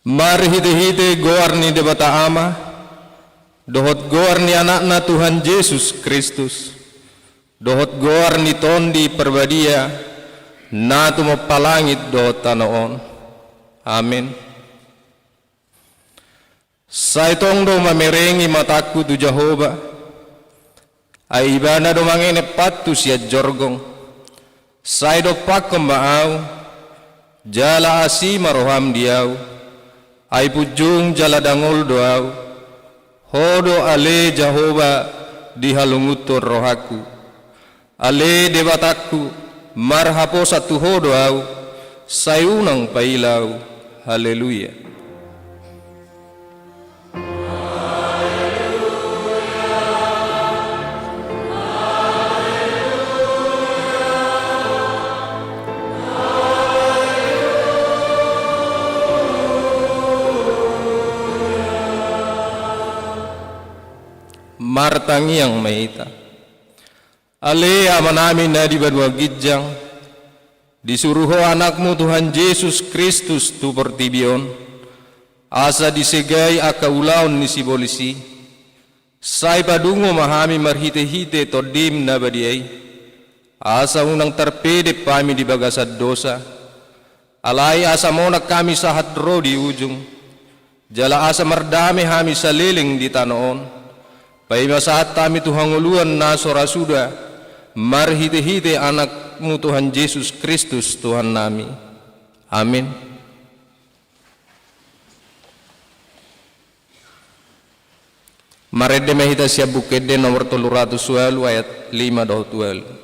Mari hite-hite goar ni debata ama, dohot goar ni anakna Tuhan Yesus Kristus, dohot goar ni tondi perbadia, na tumapalangit dohot tanoon. Amin. Sa itong do mamerengi mataku tu Jehovah, ay iba na do mangene patu siya jorgong, sa do pakambaaw, jala asi maroham diaw, ay pujung jala dangol doaw, hodo ale Jehovah dihalungutor rohaku, ale debataku marhapo satu hodo aw, sayunang pailaw, haleluya. Martangi yang maita ale amanami na di badwa gijang disuruho anakmu Tuhan Yesus Kristus tu pertibion asa disegai akaulaon ni sibolisi sai padungo mahami marhite-hite todim na badiai asa unang terpede pami di bagasad dosa alai asa monak kami sahat ro di ujung jala asa merdame hami saliling di tanoon Paima saat kami Tuhan uluan na sorasuda, marhite-hite anakmu Tuhan Yesus Kristus Tuhan nami. Amin. Marede mehita siap bukede nomor 312 ayat 5 doh 12.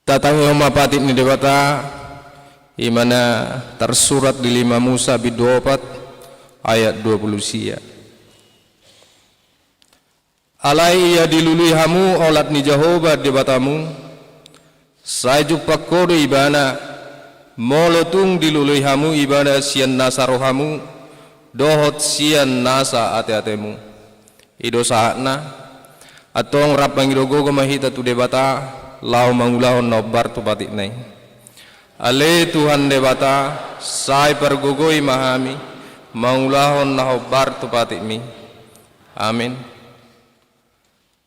Datangi homapatit ni debata imana tersurat di 5 Musa bid 24 ayat 20 sia. Alai ia dilului hamu olat ni Jehovah debatamu sajuk pakodo ibana molotung dilului hamu ibana sian nasa rohamu dohot sian nasa ate-atemu ido saatna atong rapang idogogo mahita tu debata lau mangulahon nobar tu batik nai ale Tuhan debata sai pergogoi mahami mangulahon nahobar tu batik mi. Amin.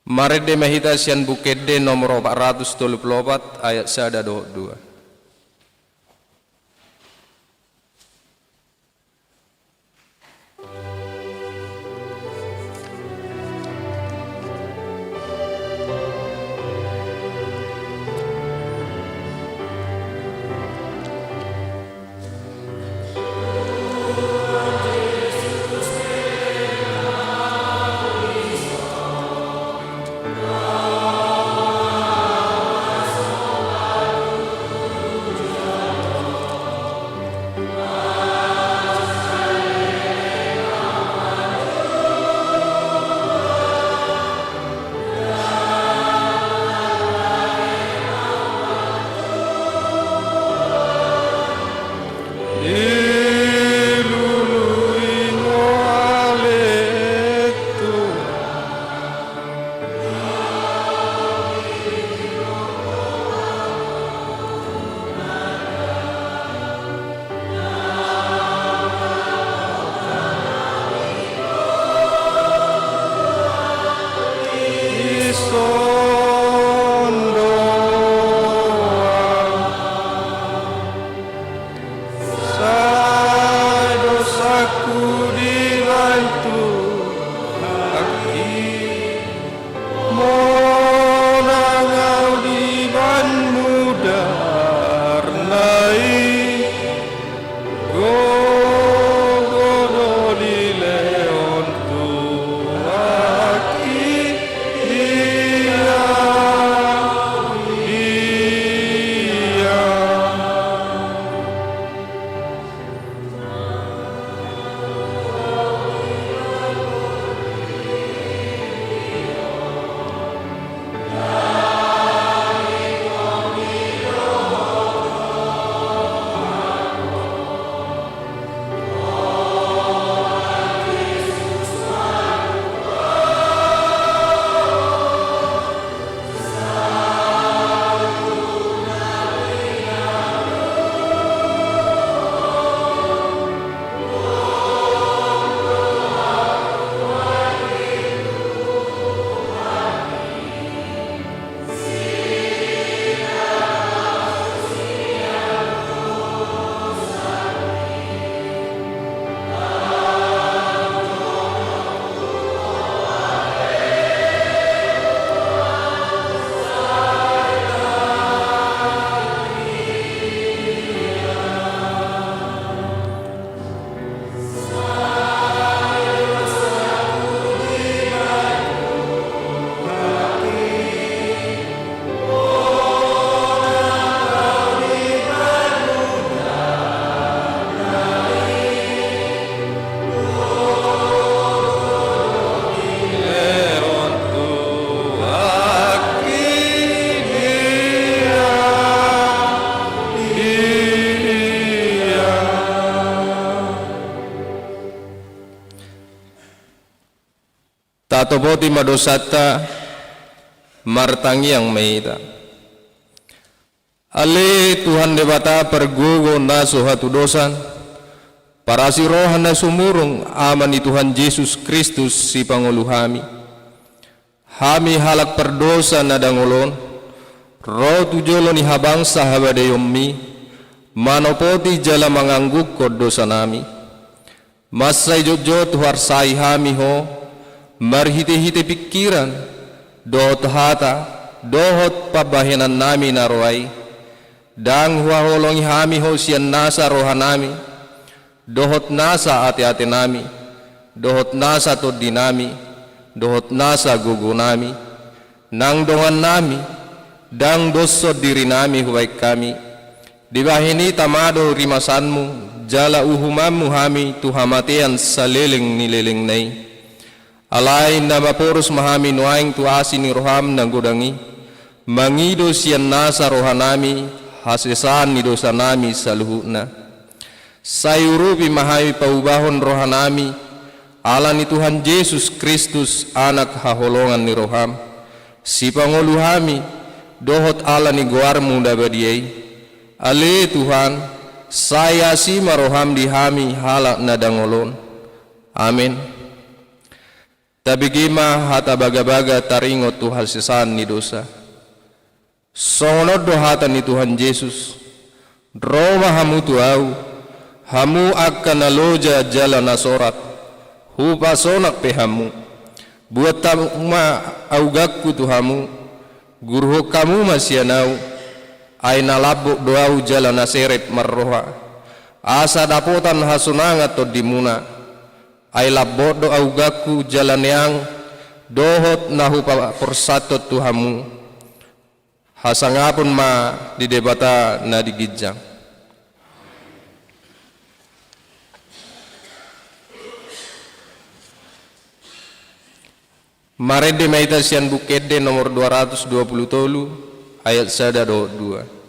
Marede mahita sian bukede nomor 434 ayat 1 doh 2. tatoboti madosata martangi yang meita. Ale Tuhan debata pergogo na sohatu dosan, para si rohan na sumurong aman ni Tuhan Yesus Kristus si Pangulo hami. Hami halak perdosa na dangolon, roh tujolo ni habang sa habadayommi, manopoti jala mangangguk kod dosa nami. Masay jojot warsay hami ho, marhite-hite pikiran, dohot hata, dohot pabahinan nami naroay, dang huaholongi hami ho siyan nasa roha nami, dohot nasa ate-ate nami, dohot nasa todi nami, dohot nasa gugu nami, nang dongan nami, dang doso diri nami huway kami, dibahini tamado rimasanmu, jala uhumamu hami tuhamatian sa liling nililing nay. Alay na mapurus mahami nuaing tuasi ni roham ng gudangi, mangido siyan nasa roha nami, hasisan ni dosa nami sa luhut na. Sayurupi mahami paubahon roha nami, ala ni Tuhan Yesus Kristus anak haholongan ni roham. Si Pangulo hami, dohot ala ni guarmu dabadiyay. Ale Tuhan, saya si maroham di hami halak na dangolon. Amin. Tabigima hata baga-baga taringot tu hasisan ni dosa. Sonod dohatan ni Tuhan Yesus, Roma hamu tuau, hamu akan naloja jalan nasorat, hupa sonak pehamu, buat tamma augakku tuhamu, gurho kamu masyanau, ay nalabuk doau jalan naseret marroha, asa dapotan hasunangat to dimuna, ay labot do augakku jalan yang dohot nahupa persatot tuhamu. Hasangapun ma di debata na digijang. Marede maita sian bukede nomor 220 ayat 1-2.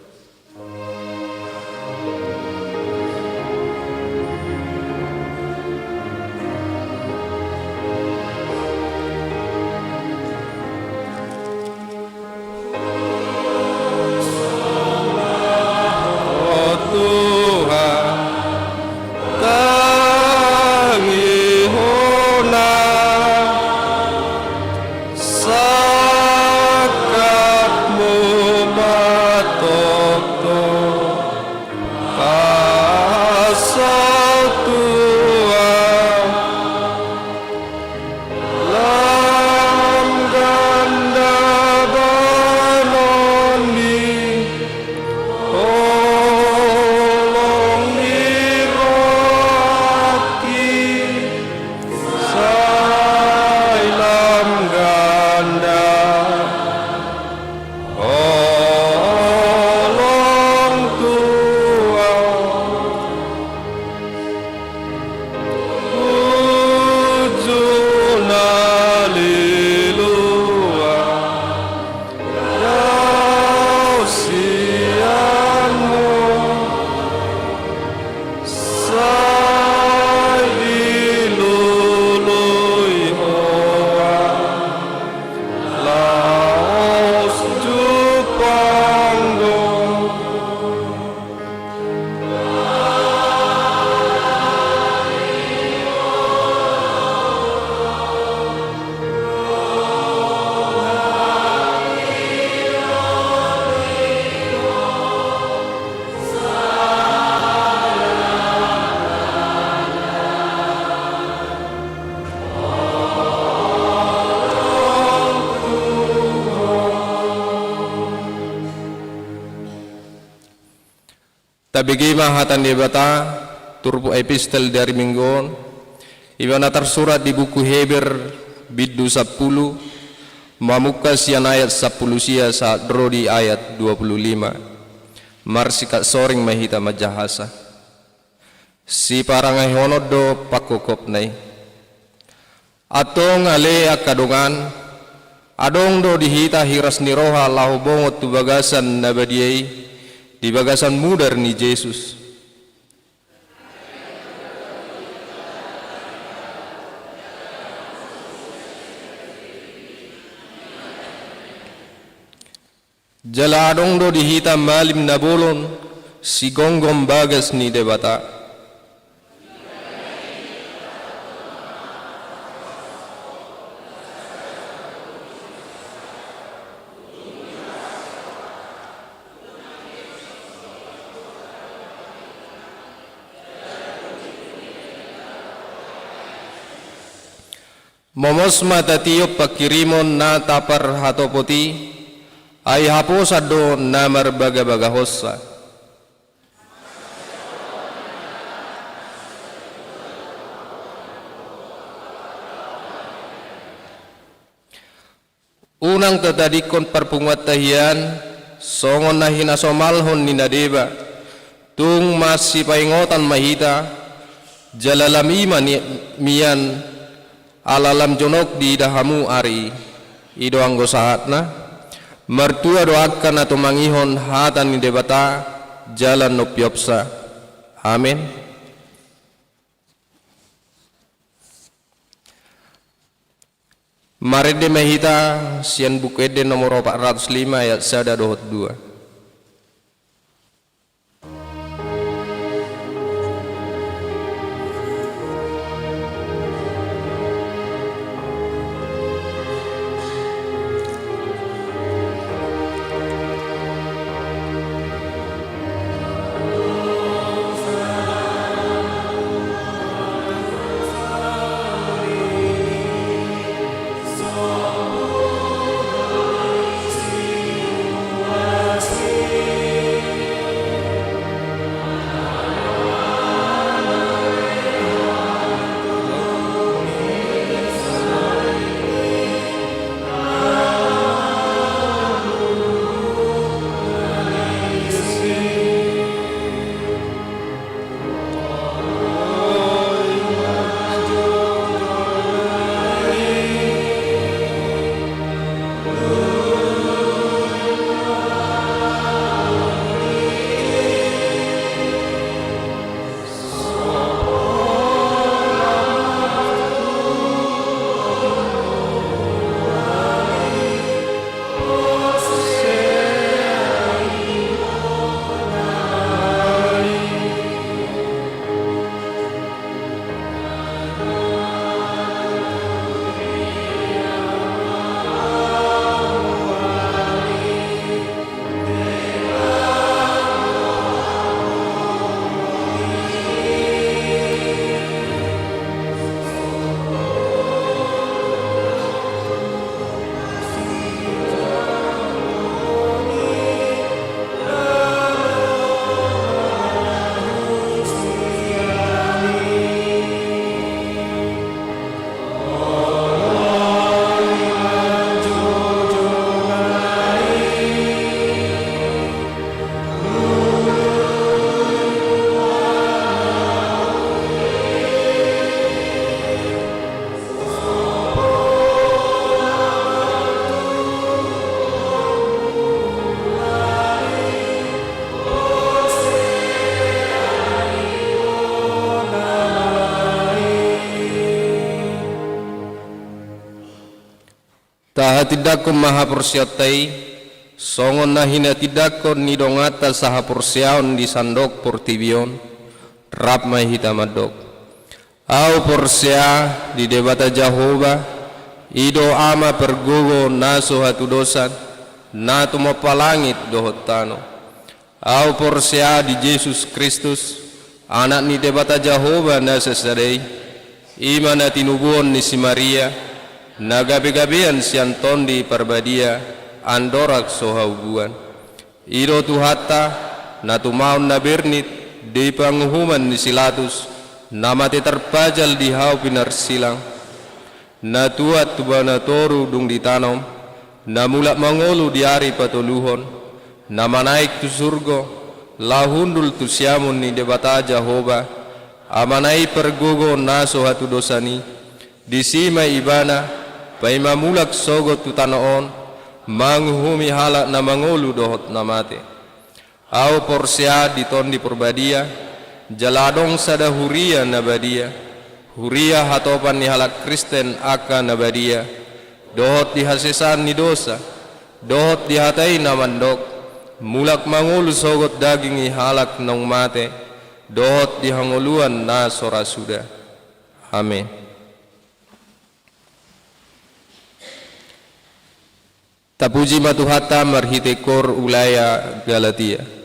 Tabigima hatan debata turbo epistel dari minggon ibana tersurat di buku Heber biddu 10 mamuka sian ayat 10 sia saat drodi ayat 25 marsika soring mahita majahasa si parangai honodo pakokop nai atong ale akadongan adong do dihita hiras niroha lahu bongot tu bagasan nabadiyai di bagasan mudar ni Yesus. Jaladong do dihita malim na bolon, si gonggom bagas ni debata. Momos mata tiop pakirimon na tapar hatopoti, ay hapos ado na marbaga-baga hossa. Unang tatadikon parpungat tahiyan, songon na hinasomalhon ni nadeba, tung masipaingotan mahita, jalalamima miyan, alalam jonok di dahamu ari, ido anggo sahat na, mertua doakan atau mangihon hatan ni debata, jalan nopiopsa. Amin. Marede mahita sian buku eden nomor 405 ayat 1 2. Taha tidakon maha persyatai, songon nahina tidakon ni dongata saha persyaon di sandok portibion, rap mahita madok. Au persya di debata Jehovah, ido ama pergogo naso hatu dosan, natu mapalangit dohot tano. Au persya di Yesus Kristus, anak ni debata Jehovah nasa sadai, imana tinubuon ni si Maria, nagabe-gabean sian tondi parbadia andorak sohauguan iro tuhata natu maun na bernit di panghuman ni silatus namate terpajal di hau pinar silang natuat tubana toru dung ditanom namulak mangolu di ari patuluhon namanaik tu surgo lahundul tu siamun ni debata Jehovah amanai pergogo naso hatu dosani disima ibana pai mamulak sogot tu tanoon manghumi halak na mangolu dohot namate au porsya ditondi perbadia jaladong sada huria nabadia huria hatopan ni halak Kristen aka nabadia dohot dihasesan ni dosa dohot dihatai na mandok, mulak mangul sogot daging ihalak nong mate, dohot dihanguluan na sora sudah. Amin. Tapuji matuhata marhitekor ulaya Galatia.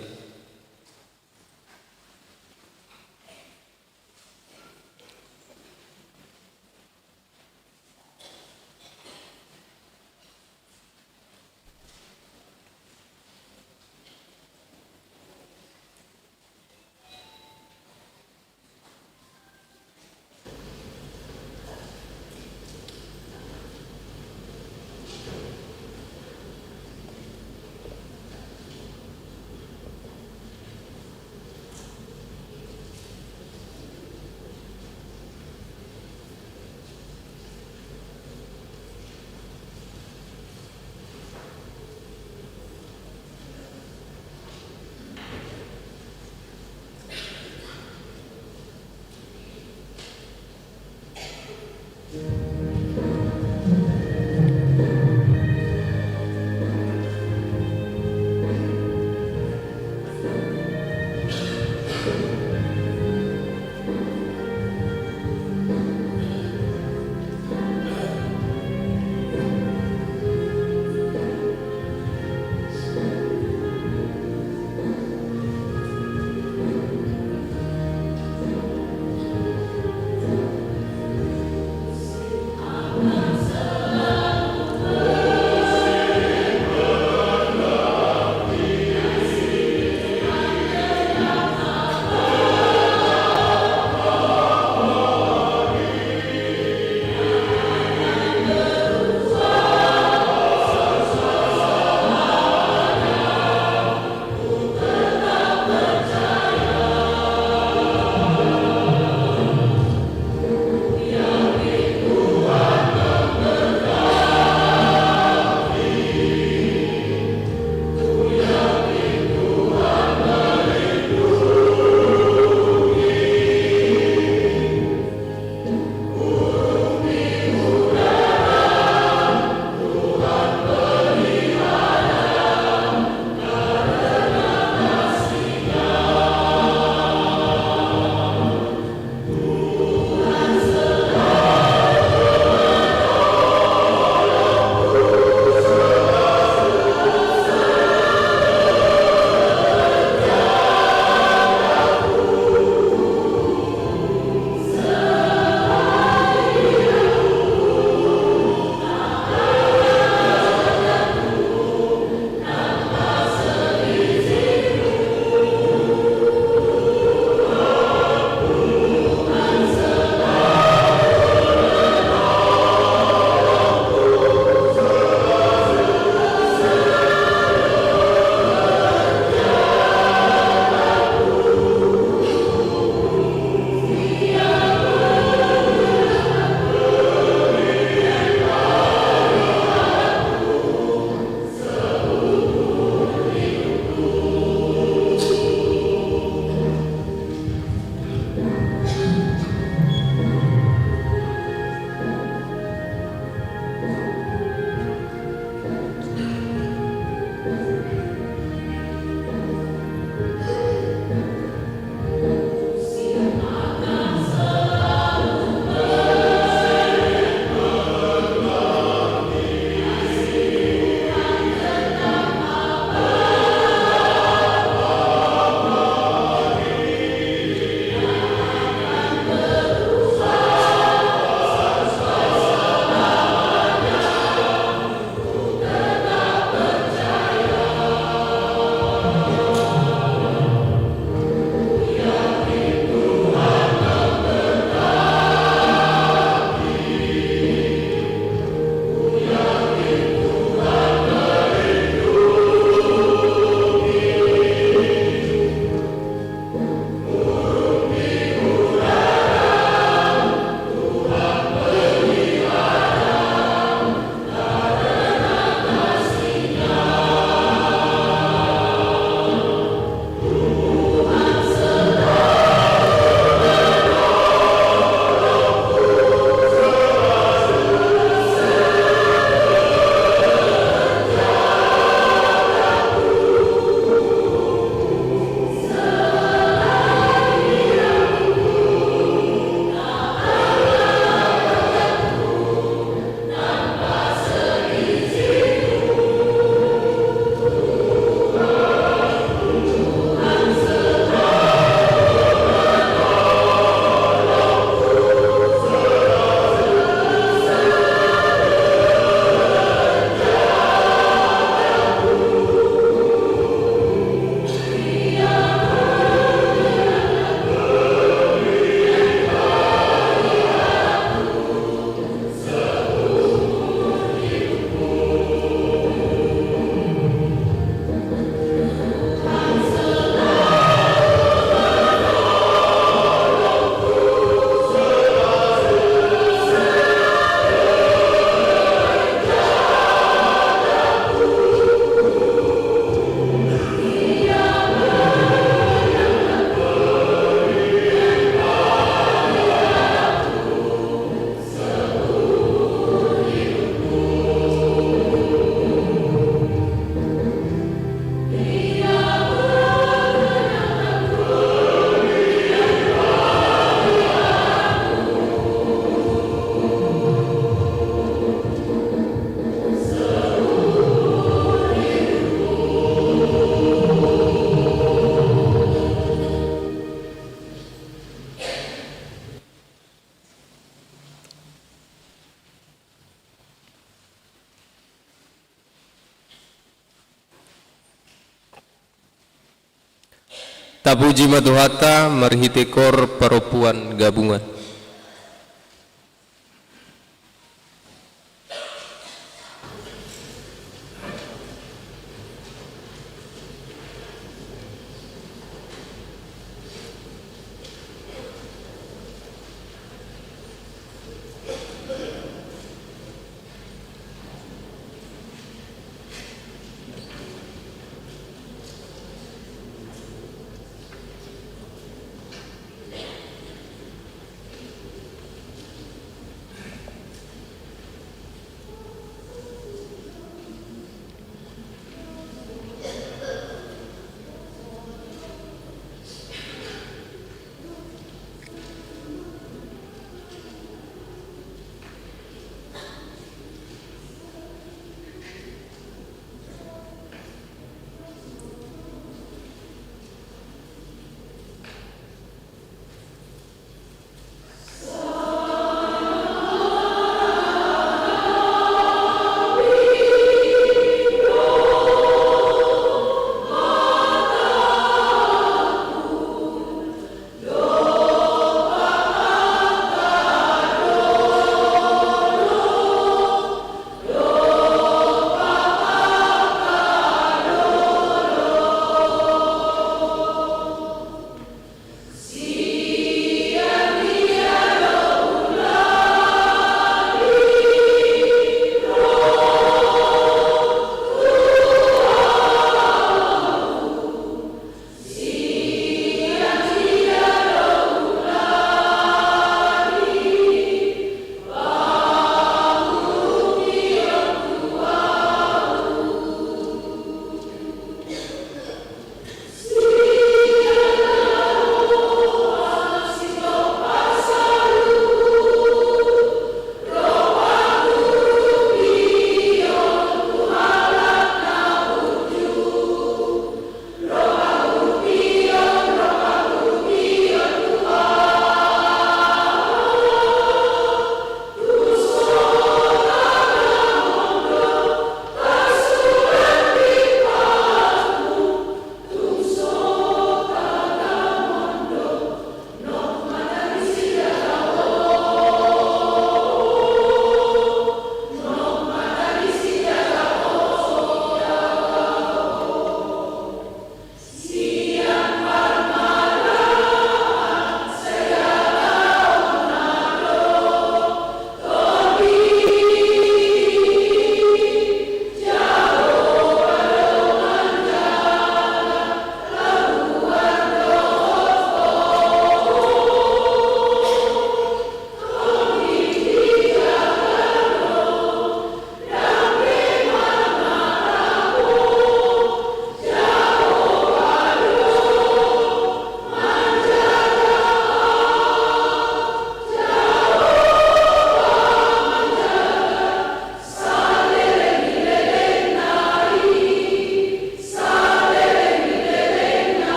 Tapuji matuhata marhitekor perempuan gabungan.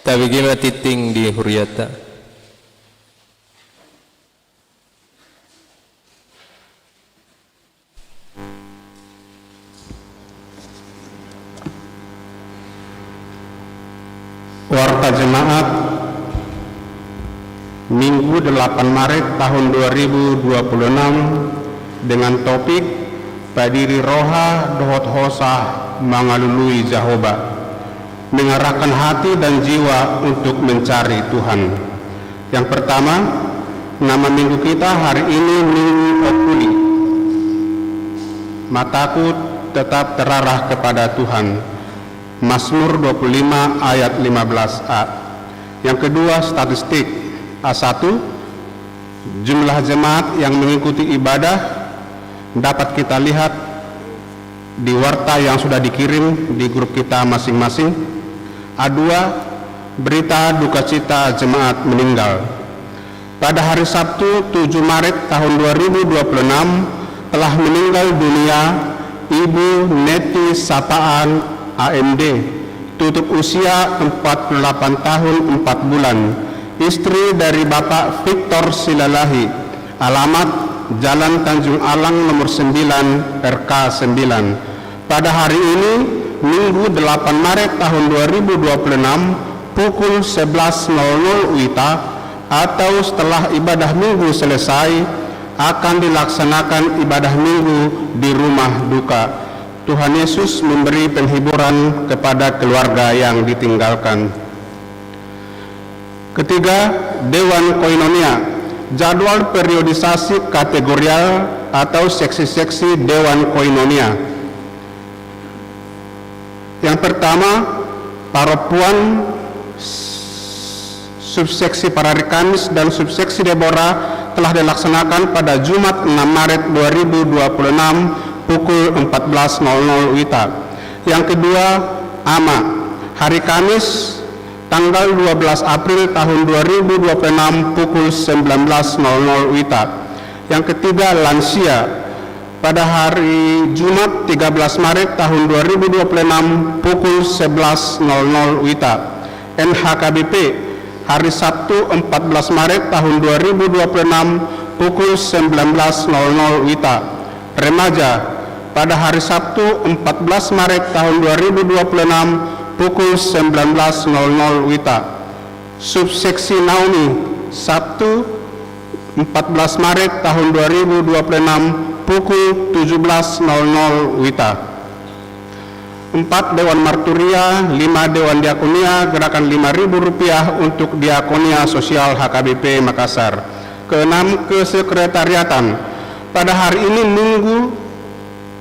Tapi gimana titing di huriata. Warta Jemaat Minggu 8 Maret tahun 2026 dengan topik Padiri Roha Dohot Hosah Mangalului Jahoba, mengarahkan hati dan jiwa untuk mencari Tuhan. Yang pertama, nama minggu kita hari ini Minggu Okuli. Mataku tetap terarah kepada Tuhan. Mazmur 25 ayat 15a. Yang kedua, statistik. A1, jumlah jemaat yang mengikuti ibadah dapat kita lihat di warta yang sudah dikirim di grup kita masing-masing. A2, berita duka cita jemaat meninggal. Pada hari Sabtu 7 Maret tahun 2026 telah meninggal dunia Ibu Neti Sapaan AMD, tutup usia 48 tahun 4 bulan, istri dari Bapak Victor Silalahi, alamat Jalan Tanjung Alang nomor 9 RK 9. Pada hari ini Minggu 8 Maret tahun 2026 pukul 11.00 WITA atau setelah ibadah minggu selesai akan dilaksanakan ibadah minggu di rumah duka. Tuhan Yesus memberi penghiburan kepada keluarga yang ditinggalkan. Ketiga, Dewan Koinonia, jadwal periodisasi kategorial atau seksi-seksi Dewan Koinonia. Yang pertama, Paropuan, subseksi Parari Kamis dan subseksi Deborah telah dilaksanakan pada Jumat 6 Maret 2026 pukul 14.00 WITA. Yang kedua, AMA, hari Kamis tanggal 12 April tahun 2026 pukul 19.00 WITA. Yang ketiga, lansia, pada hari Jumat 13 Maret tahun 2026 pukul 11.00 WITA. NHKBP, hari Sabtu 14 Maret tahun 2026 pukul 19.00 WITA. Remaja, pada hari Sabtu 14 Maret tahun 2026 pukul 19.00 WITA. Subseksi Naomi, Sabtu 14 Maret tahun 2026 pukul 17.00 WITA. 4. Dewan Marturia, 5. Dewan Diakonia, gerakan Rp5.000 untuk Diakonia Sosial HKBP Makassar. Ke-6, Kesekretariatan. Pada hari ini Minggu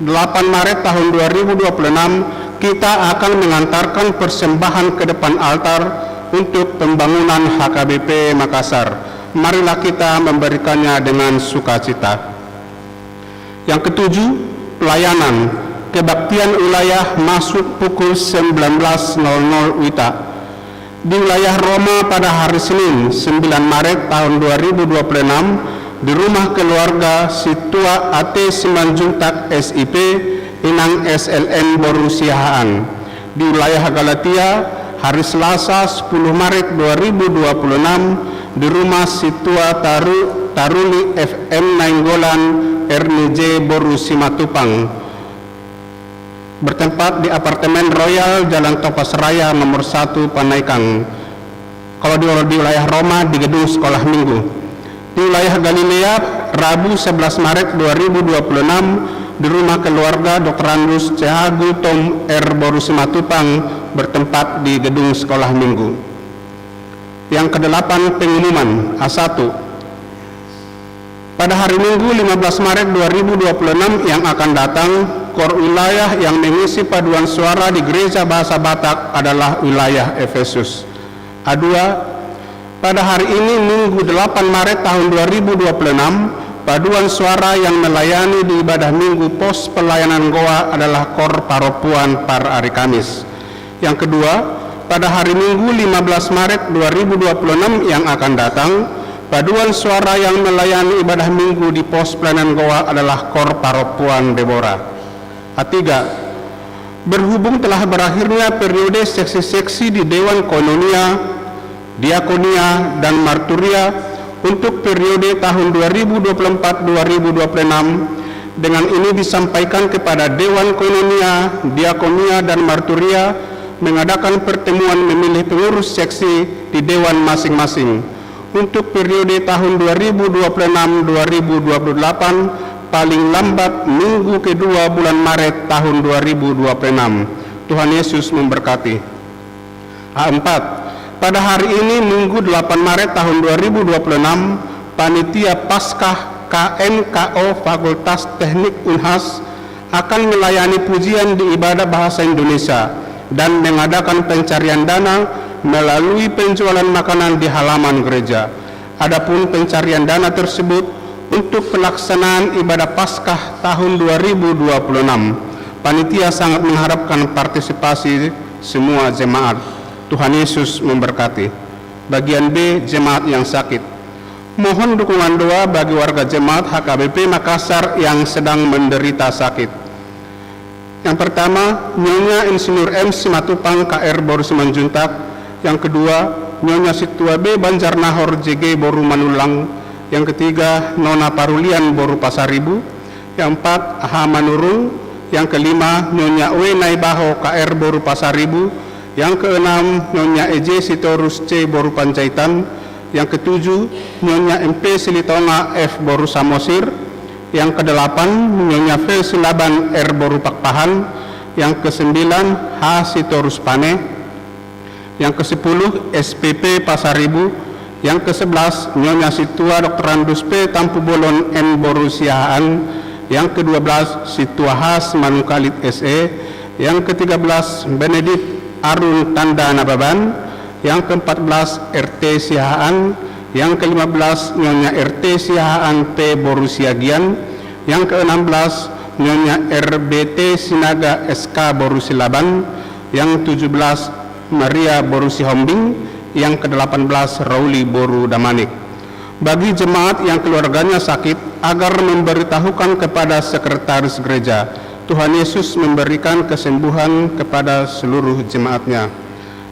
8 Maret tahun 2026 kita akan mengantarkan persembahan ke depan altar untuk pembangunan HKBP Makassar. Marilah kita memberikannya dengan sukacita. Yang ketujuh, pelayanan kebaktian wilayah masuk pukul 19.00 WITA. Di wilayah Roma pada hari Senin 9 Maret tahun 2026 di rumah keluarga Situa AT Simanjuntak SIP Inang SLN Borusiahaan. Di wilayah Galatia hari Selasa 10 Maret 2026 di rumah Situa Taruli FM Nainggolan RNJ Borusimatupang, bertempat di apartemen Royal Jalan Topas Raya nomor 1 Panaikang. Kalau di wilayah Roma di gedung sekolah minggu. Di wilayah Galilea, Rabu 11 Maret 2026 di rumah keluarga Dr. Andus Cehagu Tom R. Borusimatupang, bertempat di gedung sekolah minggu. Yang kedelapan, pengumuman. A1, pada hari Minggu 15 Maret 2026 yang akan datang, KOR wilayah yang mengisi paduan suara di Gereja Bahasa Batak adalah wilayah Efesus. A2, pada hari ini Minggu 8 Maret tahun 2026, paduan suara yang melayani di ibadah Minggu pos pelayanan Goa adalah KOR Paropuan Par Ari Kamis. Yang kedua, pada hari Minggu 15 Maret 2026 yang akan datang, paduan suara yang melayani ibadah Minggu di pos pelayanan Goa adalah KOR Paropuan Deborah. A3, Berhubung telah berakhirnya periode seksi-seksi di Dewan Koinonia, Diakonia, dan Marturia untuk periode tahun 2024-2026, dengan ini disampaikan kepada Dewan Koinonia, Diakonia, dan Marturia mengadakan pertemuan memilih pengurus seksi di Dewan masing-masing untuk periode tahun 2026-2028 paling lambat minggu kedua bulan Maret tahun 2026. Tuhan Yesus memberkati. A4. Pada hari ini Minggu 8 Maret tahun 2026, Panitia Paskah KMKO Fakultas Teknik Unhas akan melayani pujian di ibadah bahasa Indonesia dan mengadakan pencarian dana melalui penjualan makanan di halaman gereja. Adapun pencarian dana tersebut untuk pelaksanaan ibadah Paskah tahun 2026. Panitia sangat mengharapkan partisipasi semua jemaat. Tuhan Yesus memberkati. Bagian B, jemaat yang sakit. Mohon dukungan doa bagi warga jemaat HKBP Makassar yang sedang menderita sakit. Yang pertama, Nyonya Insinyur M. Simatupang KR Boru Simanjuntak. Yang kedua, Nyonya Situa B. Banjarnahor JG Boru Manulang. Yang ketiga, Nona Parulian Boru Pasaribu. Yang empat, Aha Manurung. Yang kelima, Nyonya W. Naibaho KR Boru Pasaribu. Yang keenam, Nyonya EJ Sitorus C. Boru Panjaitan. Yang ketujuh, Nyonya MP Silitonga F. Boru Samosir. Yang kedelapan, Nyonya V. Silaban R. Boru Pakpahan. Yang kesembilan, H. Sitorus Pane. Yang kesepuluh, SPP Pasaribu. Yang ke-11, Nyonya Situa Dr. Andus P. Tampu Bolon M. Boru Siahaan. Yang ke-12, Situa Has Manungkalit SE. Yang ke-13, Benedikt Arun Tanda Nababan. Yang ke-14, RT Siahaan. Yang ke-15, Nyonya RT Siahaan P. Boru Siagian. Yang ke-16, Nyonya RBT Sinaga SK Boru Silaban. Yang ke-17, Maria Boru Sihombing. Yang ke-18, Rauli Boru Damanik. Bagi jemaat yang keluarganya sakit, agar memberitahukan kepada sekretaris gereja. Tuhan Yesus memberikan kesembuhan kepada seluruh jemaatnya.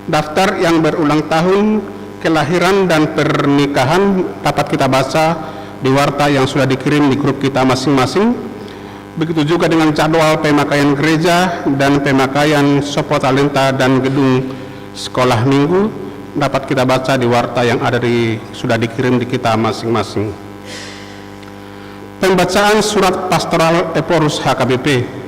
Daftar yang berulang tahun, kelahiran, dan pernikahan dapat kita baca di warta yang sudah dikirim di grup kita masing-masing. Begitu juga dengan jadwal pemakaian gereja dan pemakaian Sopo Talenta dan gedung sekolah minggu dapat kita baca di warta yang ada sudah dikirim di kita masing-masing. Pembacaan surat pastoral Eporus HKBP.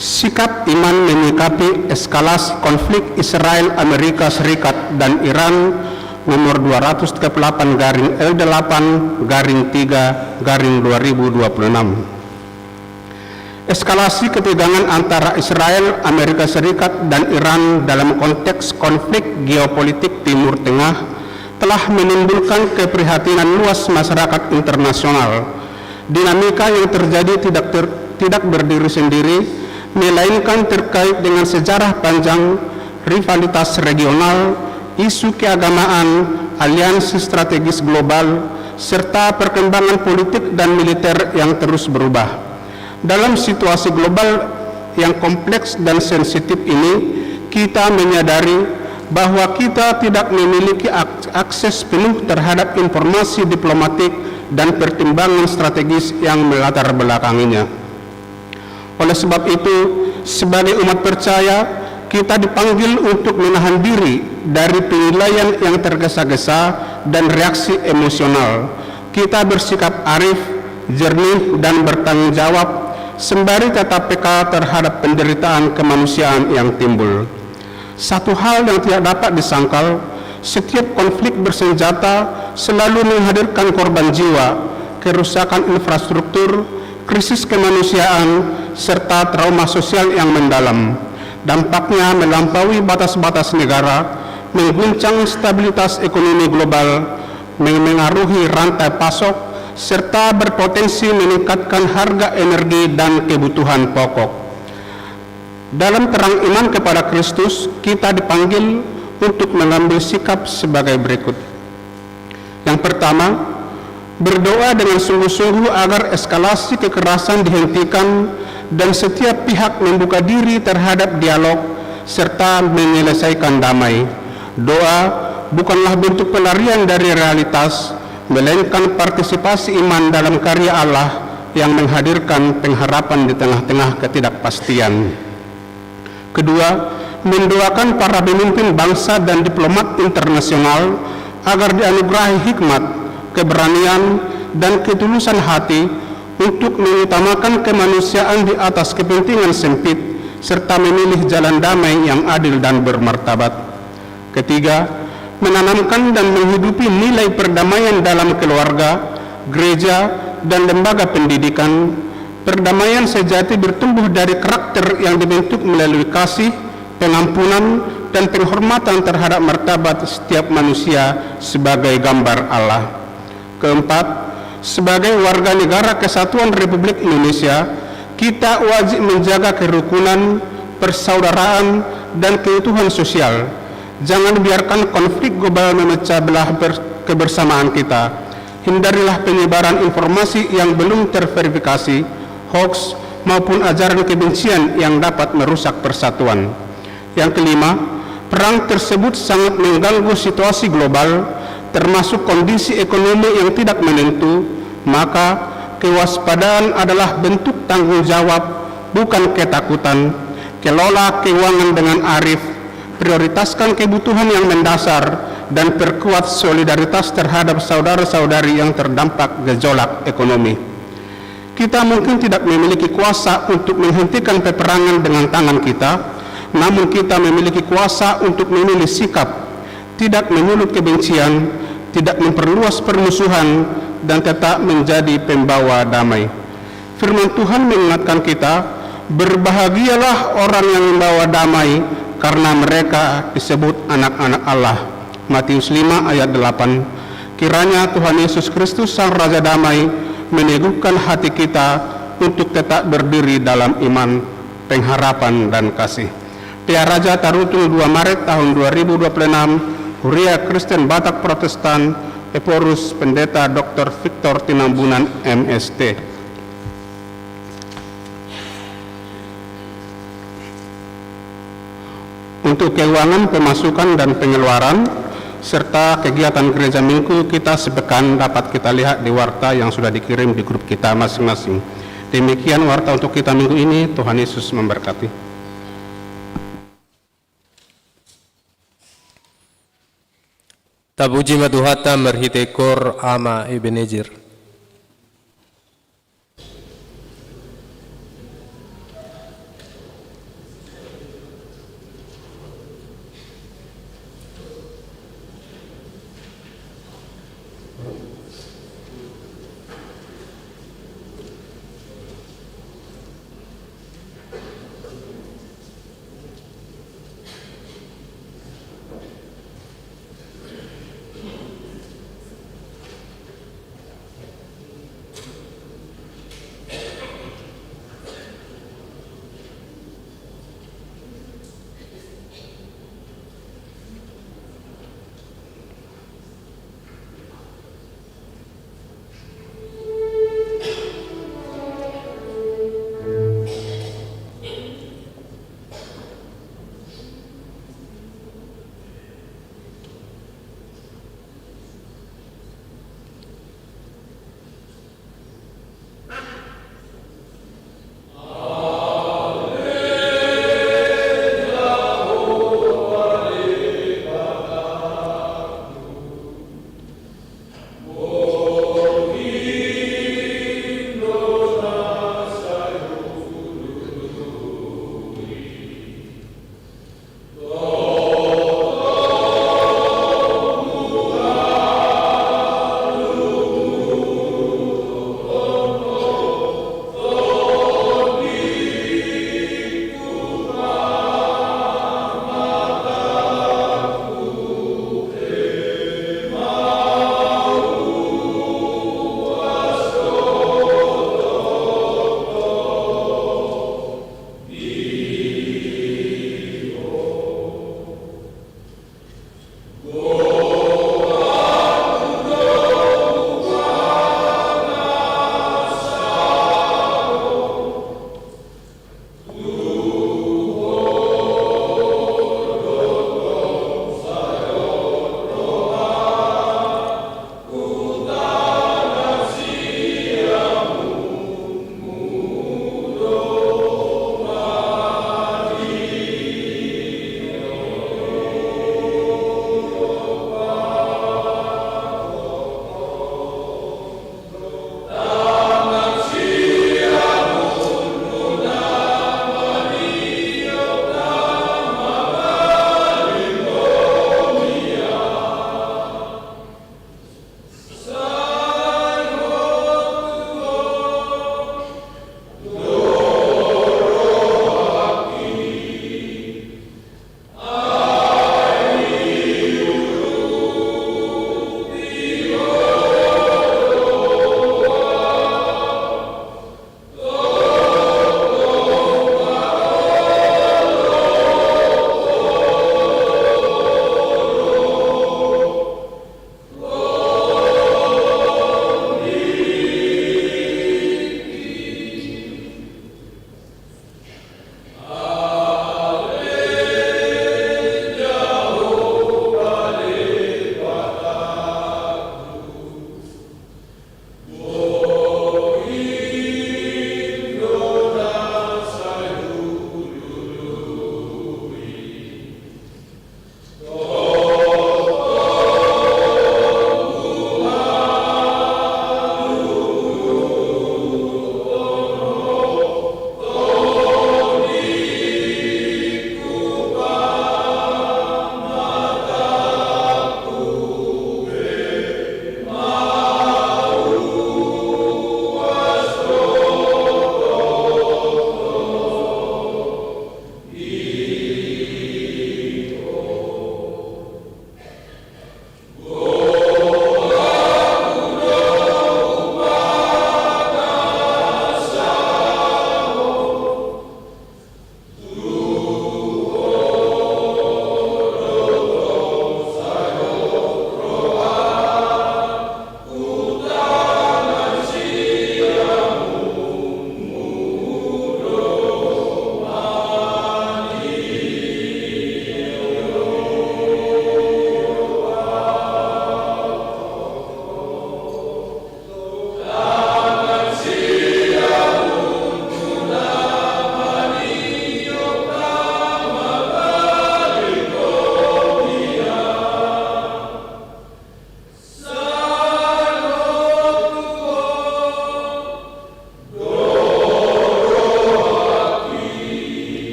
Sikap iman menyikapi eskalasi konflik Israel, Amerika Serikat, dan Iran nomor 238-3-2026. Eskalasi ketegangan antara Israel, Amerika Serikat, dan Iran dalam konteks konflik geopolitik Timur Tengah telah menimbulkan keprihatinan luas masyarakat internasional. Dinamika yang terjadi tidak berdiri sendiri, melainkan terkait dengan sejarah panjang, rivalitas regional, isu keagamaan, aliansi strategis global, serta perkembangan politik dan militer yang terus berubah. Dalam situasi global yang kompleks dan sensitif ini, kita menyadari bahwa kita tidak memiliki akses penuh terhadap informasi diplomatik dan pertimbangan strategis yang melatar belakanginya. Oleh sebab itu, sebagai umat percaya, kita dipanggil untuk menahan diri dari penilaian yang tergesa-gesa dan reaksi emosional. Kita bersikap arif, jernih, dan bertanggung jawab sembari tetap peka terhadap penderitaan kemanusiaan yang timbul. Satu hal yang tidak dapat disangkal, setiap konflik bersenjata selalu menghadirkan korban jiwa, kerusakan infrastruktur, krisis kemanusiaan, serta trauma sosial yang mendalam. Dampaknya melampaui batas-batas negara, mengguncang stabilitas ekonomi global, mengaruhi rantai pasok, serta berpotensi meningkatkan harga energi dan kebutuhan pokok. Dalam terang iman kepada Kristus, kita dipanggil untuk mengambil sikap sebagai berikut. Yang pertama, berdoa dengan sungguh-sungguh agar eskalasi kekerasan dihentikan dan setiap pihak membuka diri terhadap dialog serta menyelesaikan damai. Doa bukanlah bentuk pelarian dari realitas, melainkan partisipasi iman dalam karya Allah yang menghadirkan pengharapan di tengah-tengah ketidakpastian. Kedua, mendoakan para pemimpin bangsa dan diplomat internasional agar dianugerahi hikmat, keberanian, dan ketulusan hati untuk mengutamakan kemanusiaan di atas kepentingan sempit, serta memilih jalan damai yang adil dan bermartabat. Ketiga, menanamkan dan menghidupi nilai perdamaian dalam keluarga, gereja, dan lembaga pendidikan. Perdamaian sejati bertumbuh dari karakter yang dibentuk melalui kasih, pengampunan, dan penghormatan terhadap martabat setiap manusia sebagai gambar Allah. Keempat, sebagai warga negara Kesatuan Republik Indonesia, kita wajib menjaga kerukunan, persaudaraan, dan keutuhan sosial. Jangan biarkan konflik global memecah belah kebersamaan kita. Hindarilah penyebaran informasi yang belum terverifikasi, hoax, maupun ajaran kebencian yang dapat merusak persatuan. Yang kelima, perang tersebut sangat mengganggu situasi global, termasuk kondisi ekonomi yang tidak menentu, maka kewaspadaan adalah bentuk tanggung jawab, bukan ketakutan. Kelola keuangan dengan arif, prioritaskan kebutuhan yang mendasar, dan perkuat solidaritas terhadap saudara-saudari yang terdampak gejolak ekonomi. Kita mungkin tidak memiliki kuasa untuk menghentikan peperangan dengan tangan kita, namun kita memiliki kuasa untuk memilih sikap, tidak menyulut kebencian, tidak memperluas permusuhan, dan tetap menjadi pembawa damai. Firman Tuhan mengingatkan kita, berbahagialah orang yang membawa damai, karena mereka disebut anak-anak Allah. Matius 5 ayat 8. Kiranya Tuhan Yesus Kristus Sang Raja Damai meneguhkan hati kita untuk tetap berdiri dalam iman, pengharapan, dan kasih. Tia Raja Tarutung 2 Maret tahun 2026, Huria Kristen Batak Protestan, Eporus Pendeta Dr. Victor Tinambunan MST. Untuk keuangan, pemasukan, dan pengeluaran, serta kegiatan gereja minggu kita sepekan dapat kita lihat di warta yang sudah dikirim di grup kita masing-masing. Demikian warta untuk kita minggu ini. Tuhan Yesus memberkati. Tabuji maduhata merhitekor ama Ebenezer.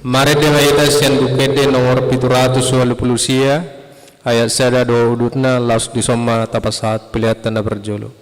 Mare de mayita sian bukede nomor 780 ayat sada do udutna las disoma tapasat pilihat tanda berjolo.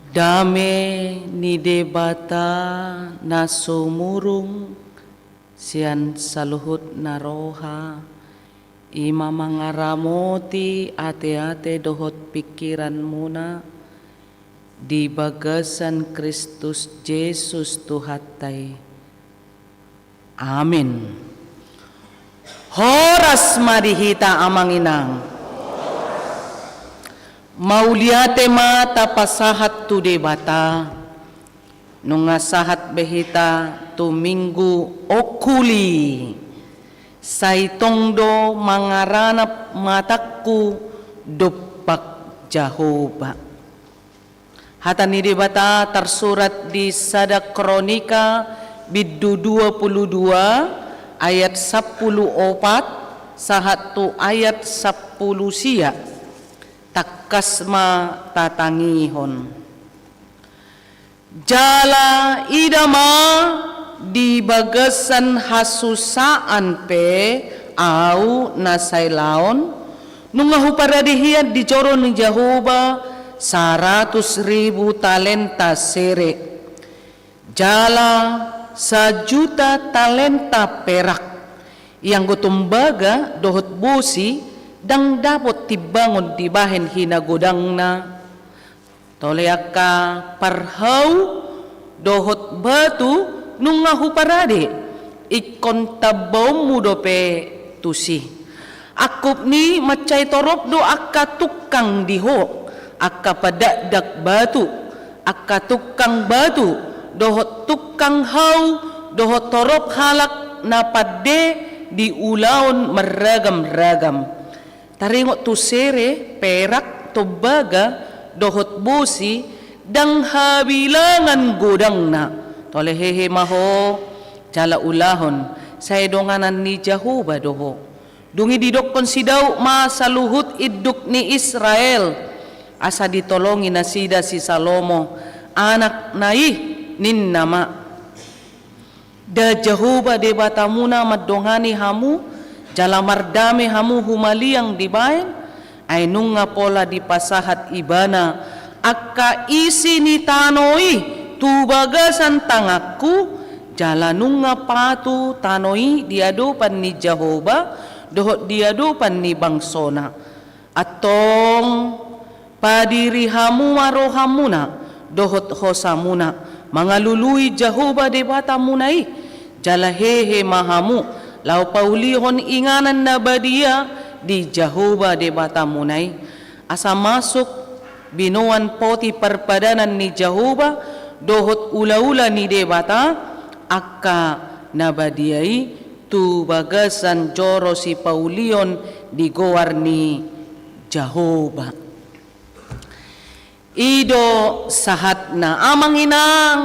Dame ni debata na sumurung sian saluhut na roha ima mangaramoti ate-ate dohot pikiran muna di bagasan Kristus Yesus Tuhatay. Amin. Horas marihita amang inang. Mauliate mata pasahat tu debata nunga sahat behita tu minggu okuli saitong do mangaranap mataku do Jehovah. Hatan ni bata tersurat di Sada Kronika bidu 22 ayat 14 sahatu ayat 10 sia takasma tatangihon. Jala idama di bagasan hasusaan pe au nasai laon nungahu paradihian di joro ni Jehovah 100.000 talenta sere. Jala 1.000.000 talenta perak yang gutumbaga dohot busi dang dapat tibangon di bahen hinagodangna. Toleaka parhau dohot batu nungahu parade ikon tabaw mudope tusi. Akup ni macay torop do akka tukang diho akka padadak batu akka tukang batu dohot tukang hau dohot torop halak na pade di ulaon meragam-ragam. Taringot tu sere perak tobaga dohot busi dang habilangan godang na. Tolehehe maho jala ulahon sa edonganan ni Jehovah doho. Dungi didokon sidaw masaluhut iduk ni Israel. Asa ditolongi na sida si Salomo anak nai nin nama. Da Jehovah de batamuna madongani hamu jala mardame hamu humaliang dibain ay nunga pola di pasahat ibana akka isi ni tanoi tubagasan tangakku jala nunga patu tanoi diadupan ni Jehovah dohot diadupan ni bangsona atong padiri hamu marohamuna dohot hosamuna mangalului Jehovah de batamunai jala hehe mahamu lau paulihon inganan na badia di Jehovah de batamunai asa masuk binuan poti perpadanan ni Jehovah dohot ula-ula ni debata akka nabadiai tu bagasan joro si Paulion di goar ni Jehovah. Ido sahat na amang inang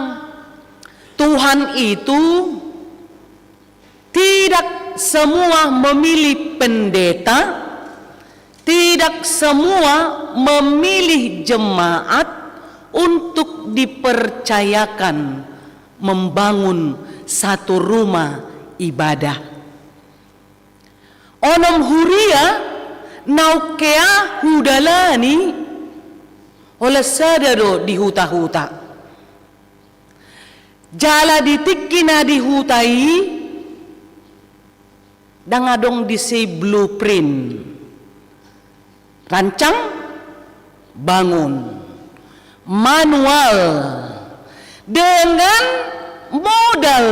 Tuhan itu tidak semua memilih pendeta, tidak semua memilih jemaat untuk dipercayakan membangun satu rumah ibadah. Onom huria naukea hudalani oleh sadaro di huta-huta. Jala ditikina di hutai dangadong di si blueprint. Rancang, bangun, manual dengan modal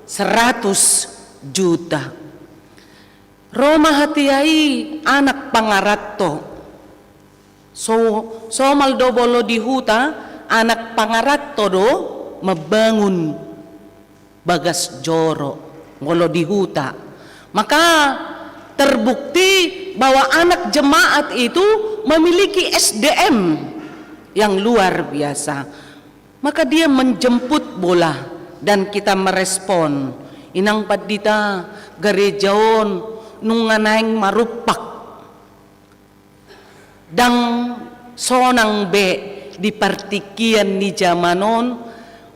100 juta. Roma hatiai anak pangarato. So maldobolo di huta anak pangarato do mabangun bagas joro ngolo di huta. Maka terbukti bahwa anak jemaat itu memiliki SDM yang luar biasa. Maka dia menjemput bola dan kita merespon. Inang padita garejaon nunganaing marupak. Dang sonang be di partikian ni jamanon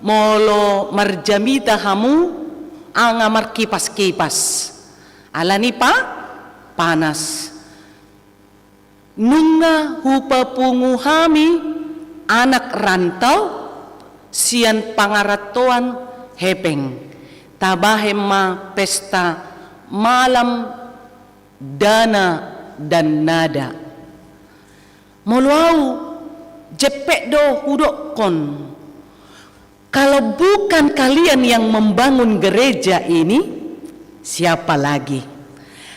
molo marjamita hamu angamar kipas-kipas. Alani pa panas. Nunga hupa punguhami anak rantau sian pangaratoan hepeng. Tabahem ma pesta malam dana dan nada. Moluau jepek do hudokon. Kalau bukan kalian yang membangun gereja ini, siapa lagi?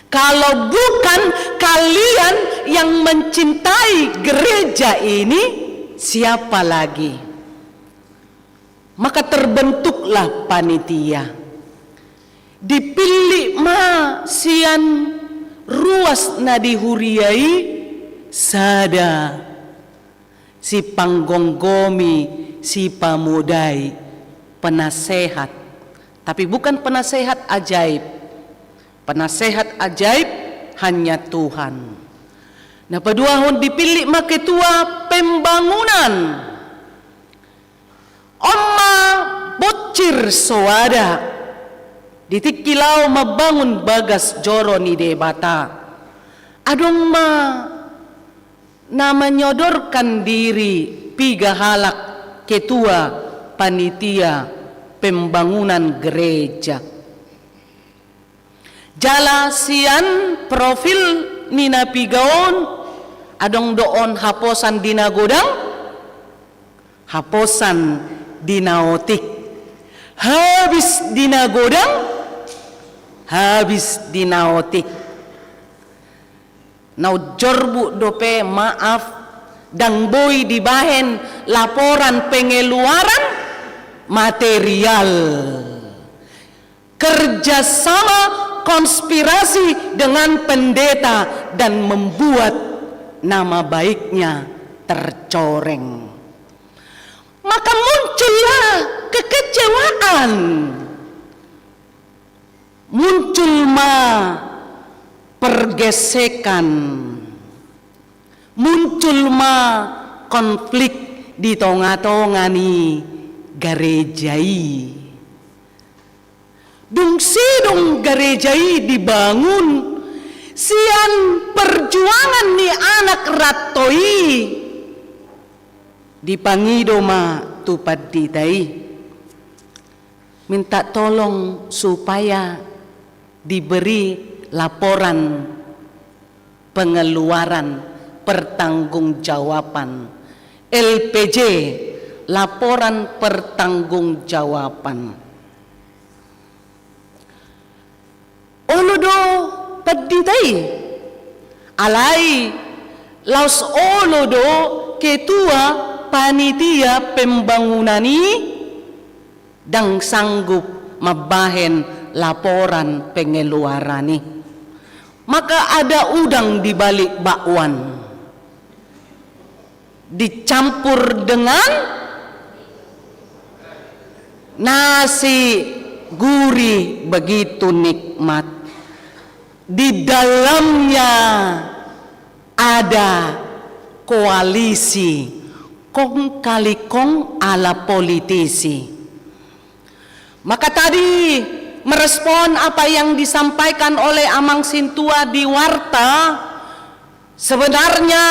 Kalau bukan kalian yang mencintai gereja ini, siapa lagi? Maka terbentuklah panitia. Dipilih ma sian ruas na dihuriai sada si panggonggomi si pamudai penasehat, tapi bukan penasehat ajaib. Penasehat ajaib hanya Tuhan. Nah, paduahon dipilih maketua pembangunan. Oma bocir soada ditikilau mabangun bagas joro ni debata. Adong ma na menyodorkan diri piga halak ketua panitia pembangunan gereja. Jala sian profil nina pigaon adong doon haposan dina godang, haposan dina otik, habis dina godang, habis dina otik. Nau jorbu dope maaf dang boy dibahen laporan pengeluaran material, kerjasama konspirasi dengan pendeta dan membuat nama baiknya tercoreng. Maka muncullah kekecewaan, muncul pergesekan, muncul konflik di tongah-tongani garejai. Dung sidung garejai dibangun, sian perjuangan ni anak ratoi dipangido tupad ditai. Minta tolong supaya diberi laporan pengeluaran pertanggungjawaban LPJ, laporan pertanggungjawaban. Olodo paditai alai laus olodo ketua panitia pembangunani dang sanggup mabahen laporan pengeluarani. Maka ada udang di balik bakwan, dicampur dengan nasi gurih begitu nikmat. Di dalamnya ada koalisi kong kali kong ala politisi. Maka tadi merespon apa yang disampaikan oleh Amang Sintua di warta, sebenarnya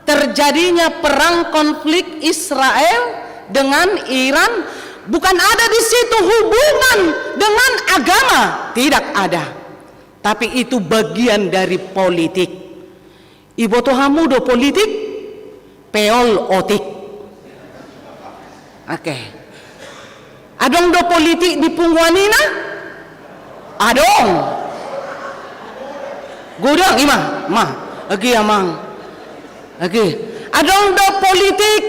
terjadinya perang konflik Israel dengan Iran bukan ada di situ hubungan dengan agama, tidak ada. Tapi itu bagian dari politik. Ibu tohamu do politik, peol otik. Oke. Adong do politik di pungguanina? Adong. Gudang imah, mah. Lagi amang. Lagi. Adong do politik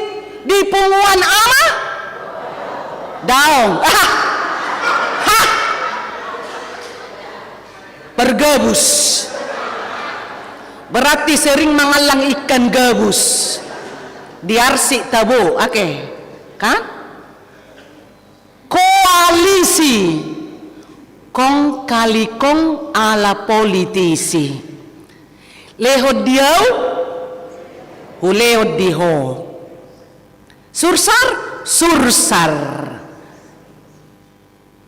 di pungguan ama? Daong. Bergabus, berarti sering mengalang ikan gabus di arsik tabo, oke, kan? Koalisi kong kali kong ala politisi, lehod diau, hulehod diho, sursar, sursar,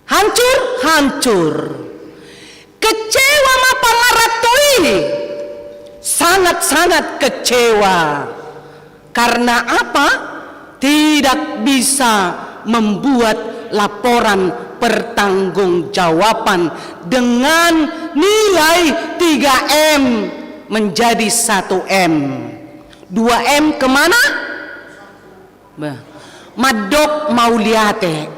hancur, hancur. Kecewa ma pangaratoi, sangat-sangat kecewa. Karena apa? Tidak bisa membuat laporan pertanggungjawaban dengan nilai 3M menjadi 1M. 2M kemana? Madok Mauliate.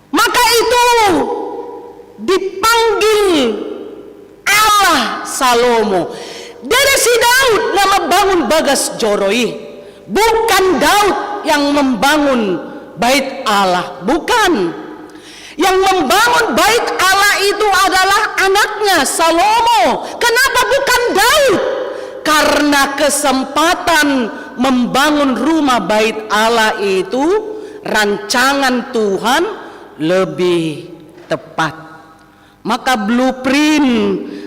Maka itu dipanggil Allah Salomo. Dari si Daud yang membangun bagas joroi, bukan Daud yang membangun bait Allah, bukan. Yang membangun bait Allah itu adalah anaknya Salomo. Kenapa bukan Daud? karena kesempatan membangun rumah bait Allah itu rancangan Tuhan lebih tepat. Maka blueprint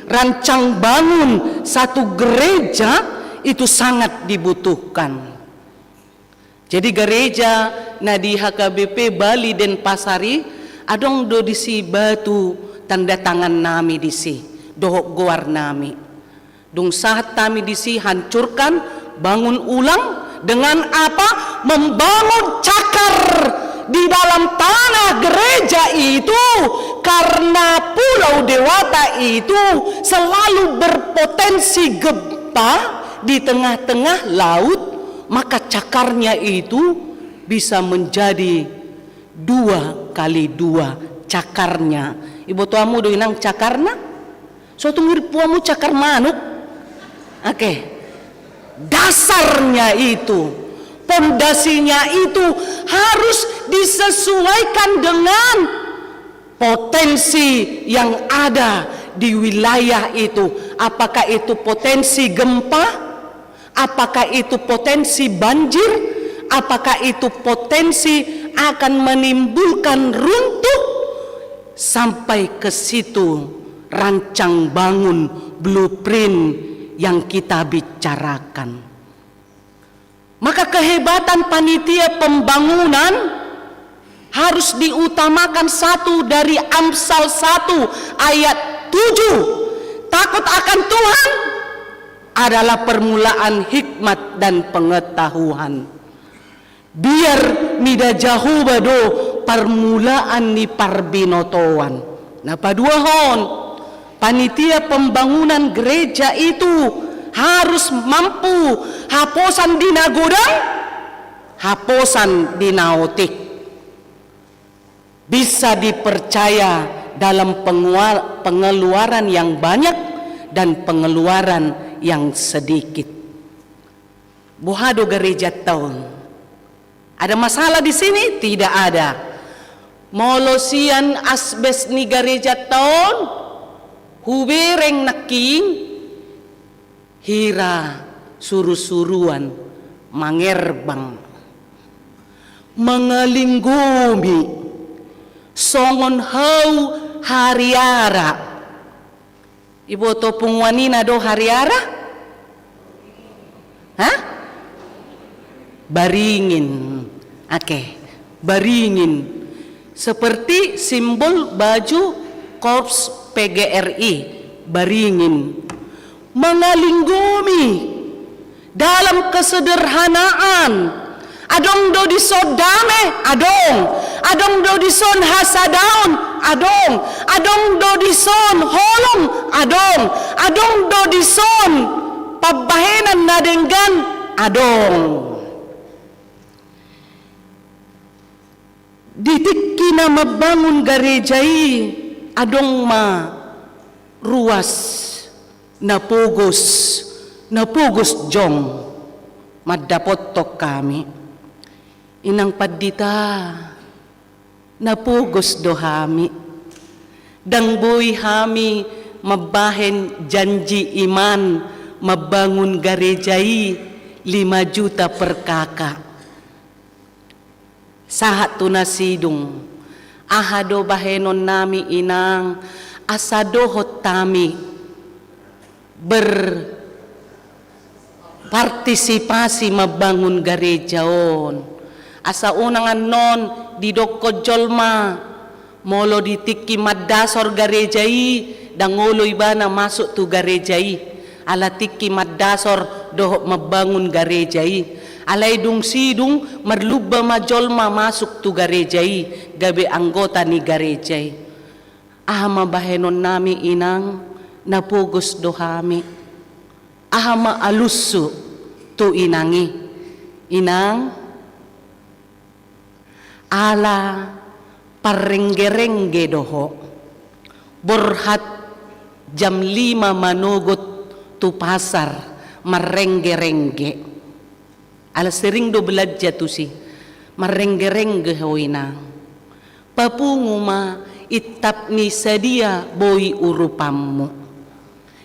rancang bangun satu gereja itu sangat dibutuhkan. Jadi gereja di HKBP Bali Denpasari adong do disi batu tanda tangan nami disi dohok goar nami. Dung saat kami disi hancurkan, bangun ulang dengan apa? Membangun cakar di dalam tanah gereja itu, karena Pulau Dewata itu selalu berpotensi gempa di tengah-tengah laut, maka cakarnya itu bisa menjadi 2 kali 2 cakarnya. Ibu tuamu doinang cakarna? Suatu mirip puamu cakar manuk. Oke. Dasarnya itu, pondasinya itu harus disesuaikan dengan potensi yang ada di wilayah itu. Apakah itu potensi gempa? Apakah itu potensi banjir? Apakah itu potensi akan menimbulkan runtuh? Sampai ke situ rancang bangun blueprint yang kita bicarakan. Maka kehebatan panitia pembangunan harus diutamakan satu dari Amsal 1 ayat 7. Takut akan Tuhan adalah permulaan hikmat dan pengetahuan. Biar mida jauh bado permulaan ni parbinotoan. Napa dua hon? Panitia pembangunan gereja itu harus mampu haposan di nagodang, haposan di naotik. Bisa dipercaya dalam pengeluaran yang banyak dan pengeluaran yang sedikit. Buhado gereja tahun. Ada masalah di sini? Tidak ada. Molosian asbes ni gereja tahun. Hubereng naking hira suru-suruan mangerbang mengelinggumi songon hau hariara. Ibu topung wanina do hariara? Hah? Baringin. Oke, baringin. Seperti simbol baju Korps PGRI, baringin. Mengalinggumi dalam kesederhanaan. Adong do dison dame, adong do dison hasadaun, adong do dison holong, adong do dison pabahenan nadenggan, adong. Ditik kina mabangun garejai, adong ma ruas napugos jong madapot to kami inang padita napugos do hami dang boy hami mabahen janji iman mabangun garejai 5 juta per kakak sahat tunasidung ahado bahenon nami inang asadohot tami berpartisipasi mabangun garejaon. Asa unangan non di dokko jolma molo ditiki maddasor garejai dangolo ibana masuk tu garejai ala tiki maddasor dohok mabangun garejai. Alay dung sidung merluba majolma masuk tu garejai gabe anggota ni garejai. Ahama bahenon nami inang napugos dohami. Ahama alusu tu inangi. Inang ala parengge-rengge doho. Borhat jam 5 manogot tu pasar merengge-rengge. Ala sering do belajar tu si merengge-rengge hoina papungu ma itap ni sadia boy urupammu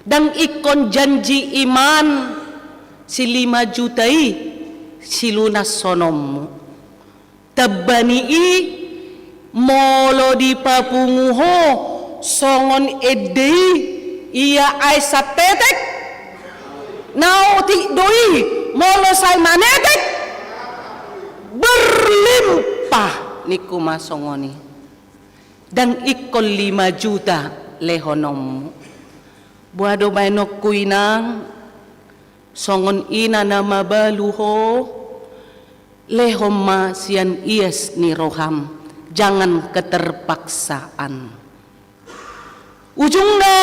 dan ikon janji iman si 5 jutai silunas sonommu. Tabanii molo di papunguho songon edei ia ay sa tetek nauti doi molo say manetek berlimpah ni kumasongoni dan ikol 5 juta lehonom buado mainok kuinang songon ina na mabaluho lehoma sian ies ni roham jangan keterpaksaan ujungnya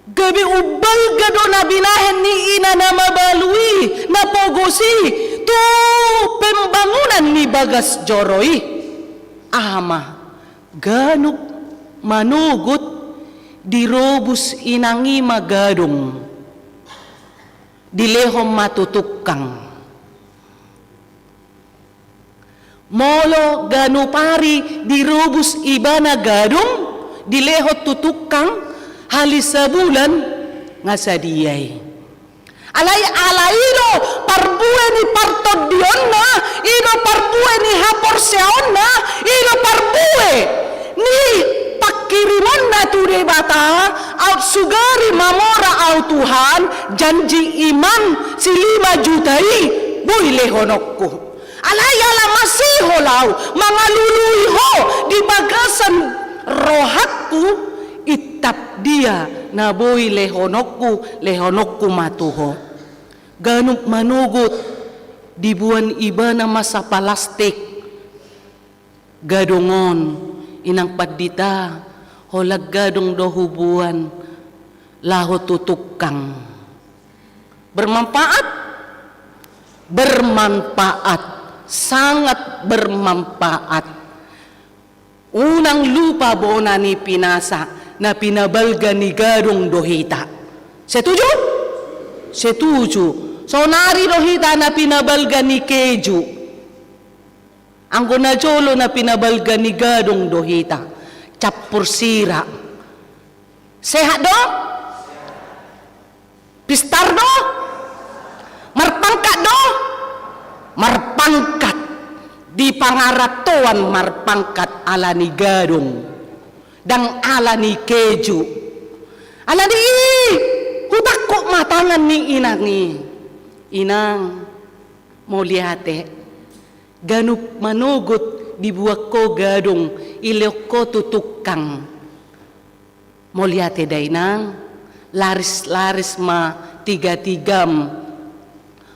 gabi ubal gado na binahen ni ina na mabalui na pogosi tu pembangunan ni Bagas Joroy ama ganuk manugut dirobus inangi magadong dilehom matutukang molo ganupari dirobus ibana gadong dilehot tutukang halis sebulan ngasadiyay alay parbue ni partodionna ino parbue ni haporseonna ino parbue ni pakirimon na ture bata out sugari mamora au Tuhan janji iman si 5 jutai boy lehonokku alayala masiho lau mangaluluiho di bagasan rohatku itap dia na boy lehonokku matuho ganuk manugut di buan iba na masa palastik gadongon inang padita holag gadong dohubuan laho tutukang bermanfaat sangat bermanfaat unang lupa bona ni pinasa na pinabalga ni gadong dohita setuju so nari dohita na pinabalga ni keju ang gunajolo na pinabalga ni gadong dohita capur sira sehat do pistar do marpangkat di pangaratoan marpangkat ala ni gadong dan ala ni keju ala ni hutak kok matangan ni inang mau lihate ganup manugut dibuat ko gadong ilok ko tutukang mau lihate dainang laris ma 3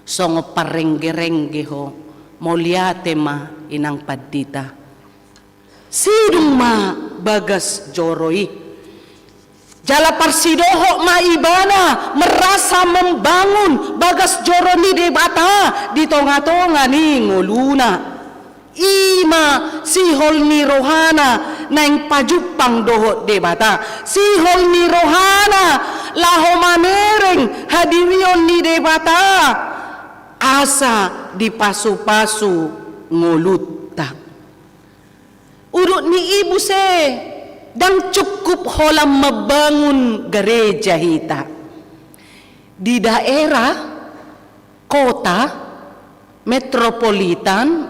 songo parengge-rengge ho moliate ma inang padita sidung ma Bagas Joroy jala parsidoho ma ibana merasa membangun Bagas Joro ni debata di tonga-tonga ni ngoluna ima sihol ni rohana naing pajupang doho debata sihol ni rohana laho manereng hadirion ni debata asa di pasu-pasu ngolutta urut ni ibu se dan cukup holam membangun gereja hita di daerah kota metropolitan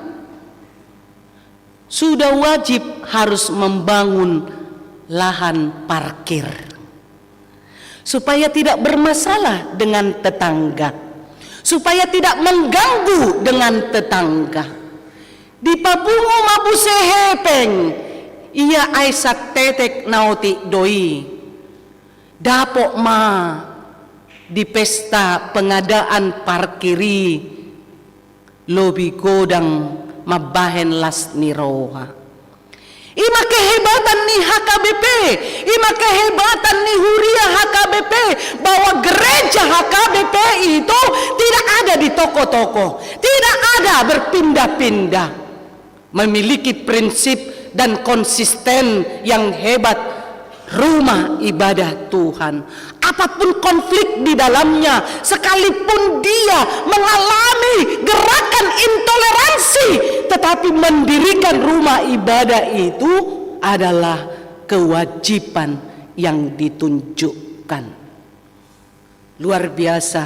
sudah wajib harus membangun lahan parkir supaya tidak bermasalah dengan tetangga supaya tidak mengganggu dengan tetangga di pabungo mabuse hepeng ia aisak tetek nauti doi dapok ma di pesta pengadaan parkiri lobi godang mabahen las niroha ima kehebatan ni HKBP ima kehebatan ni Huria HKBP bahwa gereja HKBP itu tidak ada di toko-toko tidak ada berpindah-pindah memiliki prinsip dan konsisten yang hebat rumah ibadah Tuhan apapun konflik di dalamnya sekalipun dia mengalami gerakan intoleransi tetapi mendirikan rumah ibadah itu adalah kewajiban yang ditunjukkan luar biasa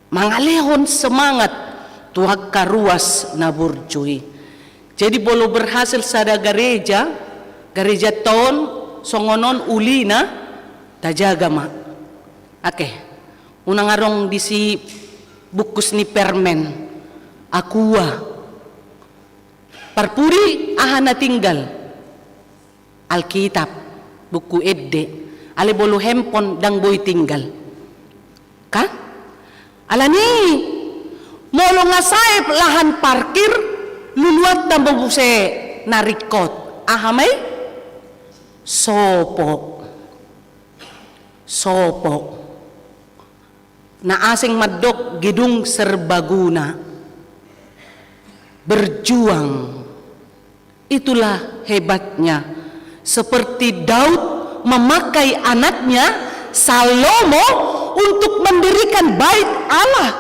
mangalehon semangat tuak karuas na burjui. Jadi bolo berhasil sada gereja ton songonon ulina tajaga ma. Oke, unang arong di si bukus ni permen akua parpuri ahana tinggal Alkitab buku edde ale bolu hempon dang boy tinggal kan alani molo ngasaip lahan parkir luluat tambah buse narikot ahamay sopo na asing madok gidung serbaguna berjuang. Itulah hebatnya, seperti Daud memakai anaknya Salomo untuk mendirikan bait Allah.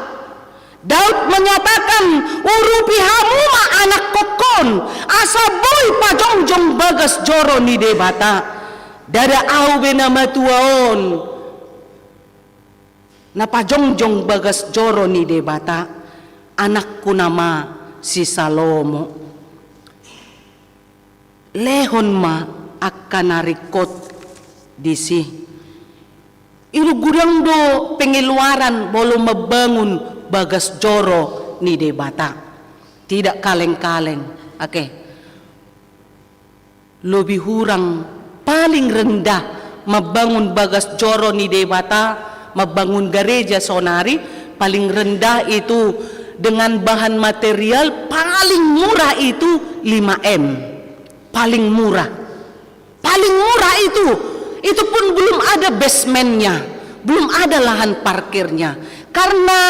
Daud menyatakan, urupi hamuma anak kokon asaboy pajongjong bagas joro ni debata dada au benama tuaon na pajongjong bagas joro ni debata anakku nama si Salomo. Lehon ma akan narikot disi irugurang do pengeluaran bolo membangun bagas joro ni debata tidak kaleng-kaleng. Oke. Lebih hurang paling rendah membangun bagas joro ni debata, membangun gereja sonari paling rendah itu dengan bahan material paling murah itu 5M. Paling murah itu pun belum ada basementnya, belum ada lahan parkirnya, karena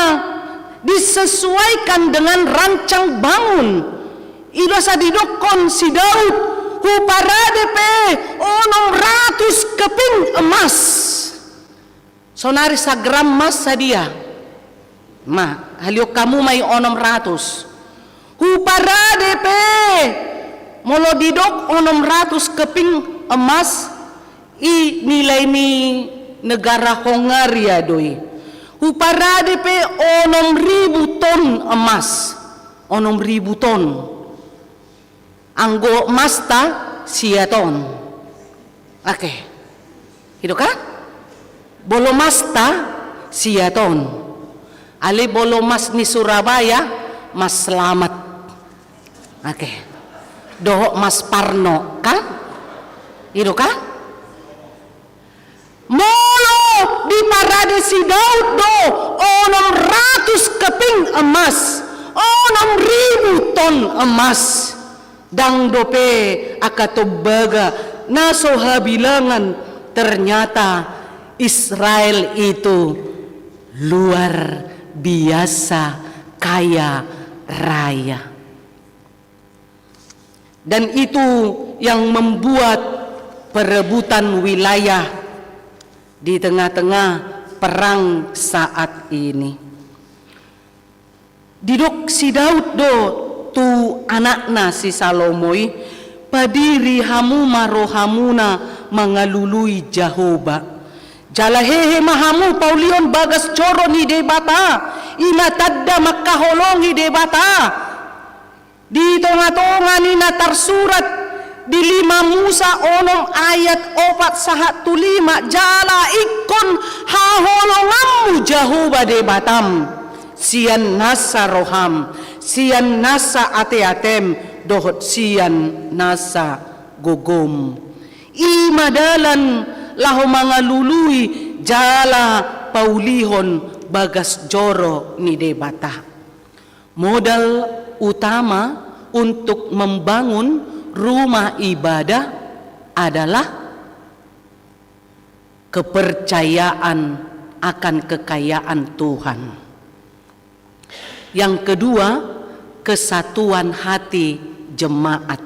disesuaikan dengan rancang bangun. Ida sadidokon si Daud huparade pe 600 keping emas sonari sagram emas sadia ma halio kamu may 600 huparade pe molo didok 600 keping emas i nilai ni negara Hongaria doi huparade pe 6.000 ton emas 6.000 ton anggo masta siaton. Oke. Itu kan? Bolo masta siaton. Ale bolo mas ni Surabaya mas selamat. Oke. Doh mas Parno kan? Itu kan? Molo di parade si Daud do 600 keping emas 6.000 ton emas dang dope akatobaga nasoha bilangan ternyata Israel itu luar biasa kaya raya, dan itu yang membuat perebutan wilayah di tengah-tengah perang saat ini. Didok si Daud do tu anakna si Salomoi padiri hamuma rohamuna mangalului Jahoba jalahehe mahamu paulion bagas coro ni debata inatadda makaholongi debata di tonga-tonga ni natar surat di 5 Musa onong ayat 4:1-5 jala ikon haholongamu Jahoba debatam sian nasa roham sian nasa ate-atem dohot sian nasa gogom imadalan laho mangalului jala paulihon bagas joro ni debata. Modal utama untuk membangun rumah ibadah adalah kepercayaan akan kekayaan Tuhan. Yang kedua, kesatuan hati jemaat.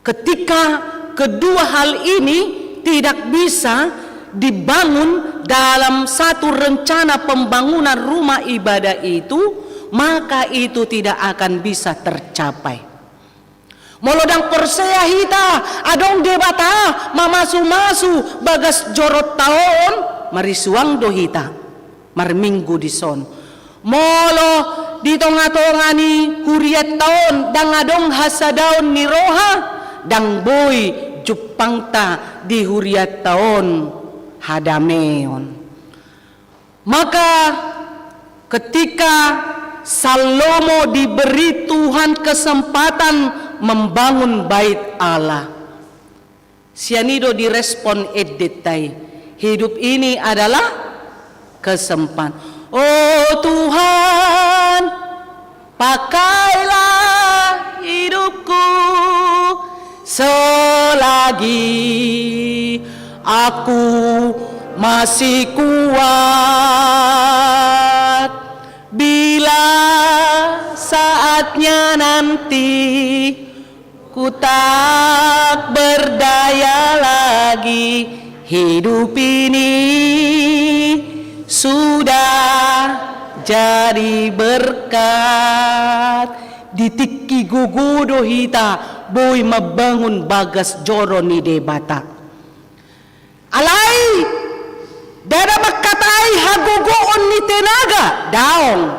Ketika kedua hal ini tidak bisa dibangun dalam satu rencana pembangunan rumah ibadah itu, maka itu tidak akan bisa tercapai. Molodang persea hita adong debata mamasu-masu bagas jorot taon marisuang do hita. marminggu di son. Molo di tonga-tonga ni huriat taon dang adong hasadaon ni roha dang boy jupangta di huriat taon hadameon. Maka ketika Salomo diberi Tuhan kesempatan membangun bait Allah, sianido direspon edetai, hidup ini adalah kesempatan. Oh Tuhan, pakailah hidupku selagi aku masih kuat. Bila saatnya nanti ku tak berdaya lagi, hidup ini sudah jadi berkat. Ditiki gugudo hita boy mabangun bagas joro ni debata. Alay dada makatai hagugoon ni tenaga daong,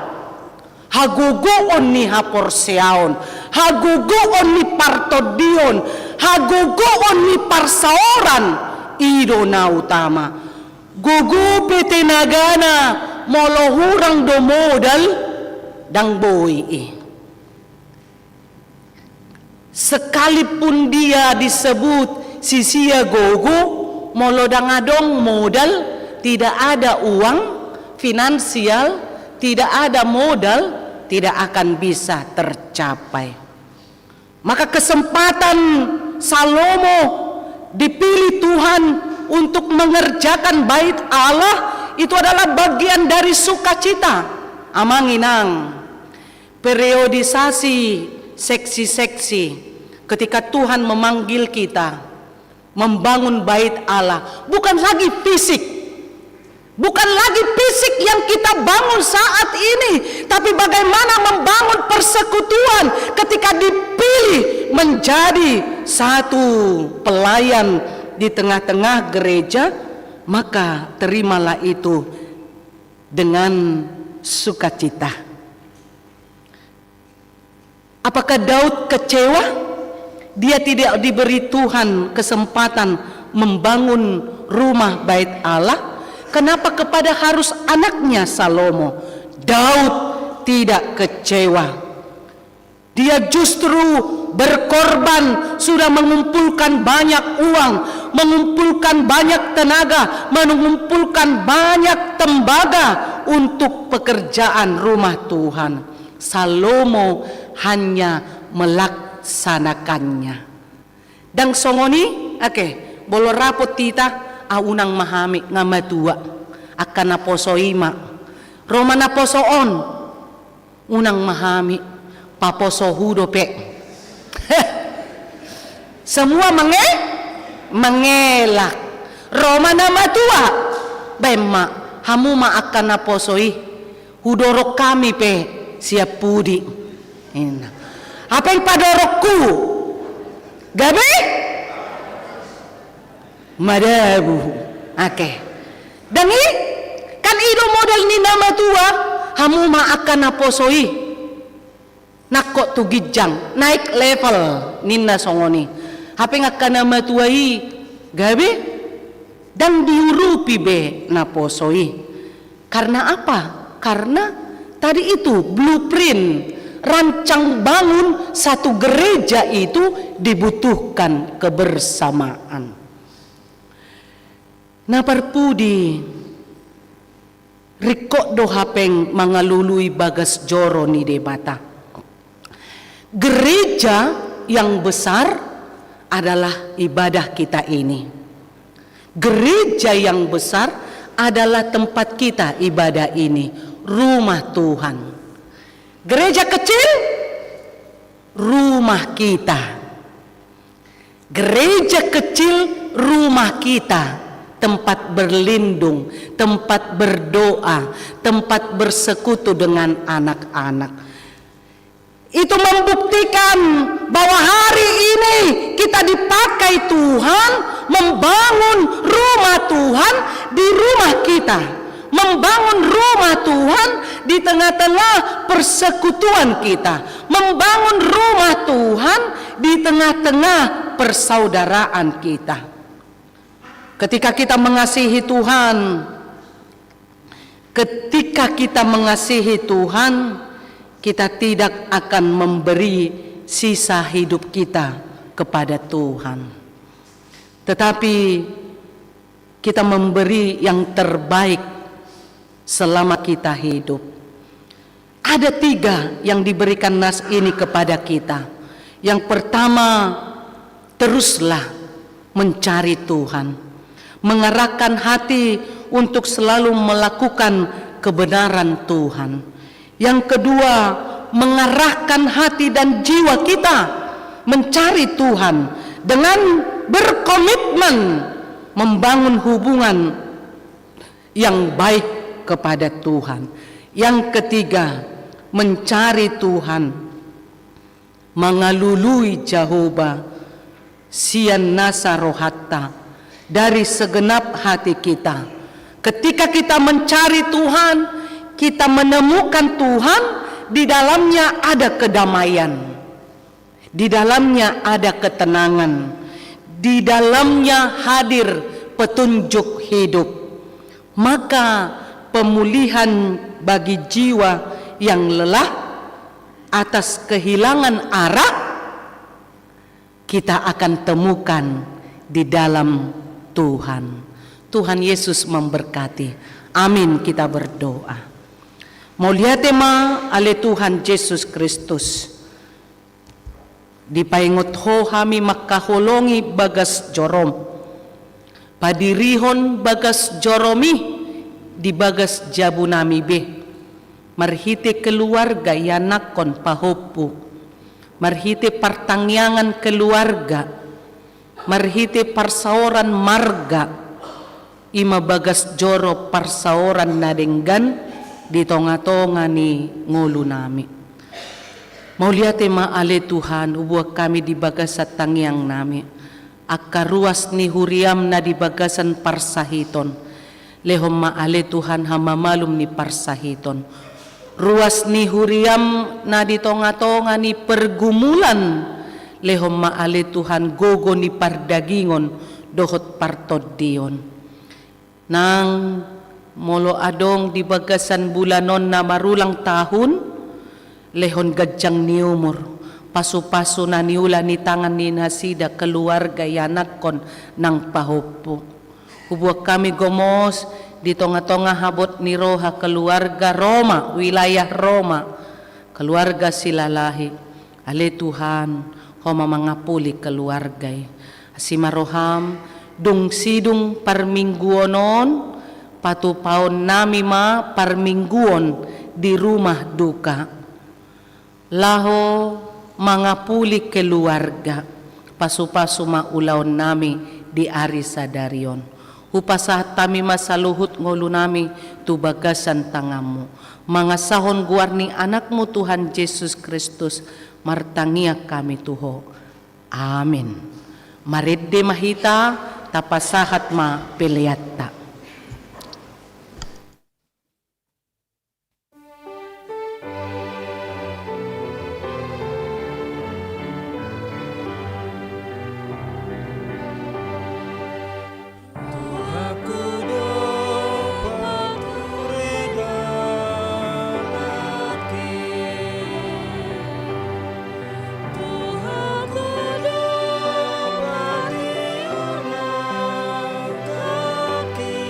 hagugoon ni haporseaon, hagugoon ni partodion, hagugoon ni parsaoran ido na utama. Gugupe tenagana molohurang do modal dang boy sekalipun dia disebut sisia gogo molo dang adong modal, tidak ada uang finansial, tidak ada modal, tidak akan bisa tercapai. Maka kesempatan Salomo dipilih Tuhan untuk mengerjakan bait Allah itu adalah bagian dari sukacita. Amanginang periodisasi seksi-seksi ketika Tuhan memanggil kita membangun bait Allah, bukan lagi fisik, bukan lagi fisik yang kita bangun saat ini, tapi bagaimana membangun persekutuan ketika dipilih menjadi satu pelayan di tengah-tengah gereja. Maka terimalah itu dengan sukacita. Apakah Daud kecewa? Dia tidak diberi Tuhan kesempatan membangun rumah bait Allah. Kenapa kepada harus anaknya Salomo? Daud tidak kecewa. Dia justru berkorban, sudah mengumpulkan banyak uang, mengumpulkan banyak tenaga, mengumpulkan banyak tembaga untuk pekerjaan rumah Tuhan. Salomo hanya melaksanakannya. Dan songoni, bolo rapot tita, unang mahami ngamatua, akan naposoima, Roma naposoon, unang mahami, paposo hudo pe. Semua mengelak. Roma nama tua. Bema hamuma akan naposoi hudorok kami pe siap pudi. Apa yang padorokku? Gabe? Madabu. Dangi kan ido modal ni nama tua hamuma akan naposoi. Nakok tu gijang naik level ninna songoni hape ngakana matuai gabe dan diurupi be naposoi. Karena apa? Karena tadi itu blueprint rancang bangun satu gereja itu dibutuhkan kebersamaan. Naparpudi rikok do hapeng mangalului bagas joro ni debata. Gereja yang besar adalah ibadah kita ini. Gereja yang besar adalah tempat kita ibadah ini, rumah Tuhan. Gereja kecil, rumah kita. Gereja kecil, rumah kita, tempat berlindung, tempat berdoa, tempat bersekutu dengan anak-anak. Itu membuktikan bahwa hari ini kita dipakai Tuhan membangun rumah Tuhan di rumah kita, membangun rumah Tuhan di tengah-tengah persekutuan kita, membangun rumah Tuhan di tengah-tengah persaudaraan kita. Ketika kita mengasihi Tuhan, kita tidak akan memberi sisa hidup kita kepada Tuhan, tetapi kita memberi yang terbaik selama kita hidup. Ada 3 yang diberikan nas ini kepada kita. Yang pertama, teruslah mencari Tuhan, mengarahkan hati untuk selalu melakukan kebenaran Tuhan. Yang kedua, mengarahkan hati dan jiwa kita mencari Tuhan dengan berkomitmen membangun hubungan yang baik kepada Tuhan. Yang ketiga, mencari Tuhan, mengalului Jehovah sian nasa rohatta dari segenap hati kita. Ketika kita mencari Tuhan, kita menemukan Tuhan, di dalamnya ada kedamaian, di dalamnya ada ketenangan, di dalamnya hadir petunjuk hidup. Maka pemulihan bagi jiwa yang lelah atas kehilangan arah, kita akan temukan di dalam Tuhan. Tuhan Yesus memberkati. Amin, kita berdoa. Mauliatema ale Tuhan Yesus Kristus, dipaingot ho hami makaholongi bagas jorom, padirihon bagas joromi di bagas jabu nami be, marhite keluarga yanakon pahopu, marhite partangyangan keluarga, marhite parsaoran marga, ima bagas joro parsaoran nadenggan di tonga-tonga ni ngulu nami. Mauliate maale Tuhan, ubuak kami di bagasat tangyang nami, akaruas ni huriam na di bagasan parsahiton, lehom maale Tuhan hamamalum ni parsahiton, ruas ni huriam na di tonga-tonga ni pergumulan, lehom maale Tuhan gogo ni pardagingon dohot partod dion. Nang molo adong di bagasan bulanon na marulang tahun, lehon gajang ni umur, paso-paso na niula ni tangan ni nasida keluarga yanakon ng pahopo. Hubuak kami gomos di tonga-tonga habot ni roha keluarga Roma, wilayah Roma, keluarga silalahi. Ale Tuhan, homa mangapuli keluargay. Asimaroham, dung sidung parmingguonon, patupaon nami ma parmingguon di rumah duka. Laho mangapuli keluarga, pasu-pasu maulaon nami di ari sadarion. Upasah tami masaluhut ngolu nami tu bagasan tangamu. Mangasahon guarni anakmu Tuhan Yesus Kristus, martangia kami tuho. Amin. Maridde mahita tapasahat ma peleyatta. Kaki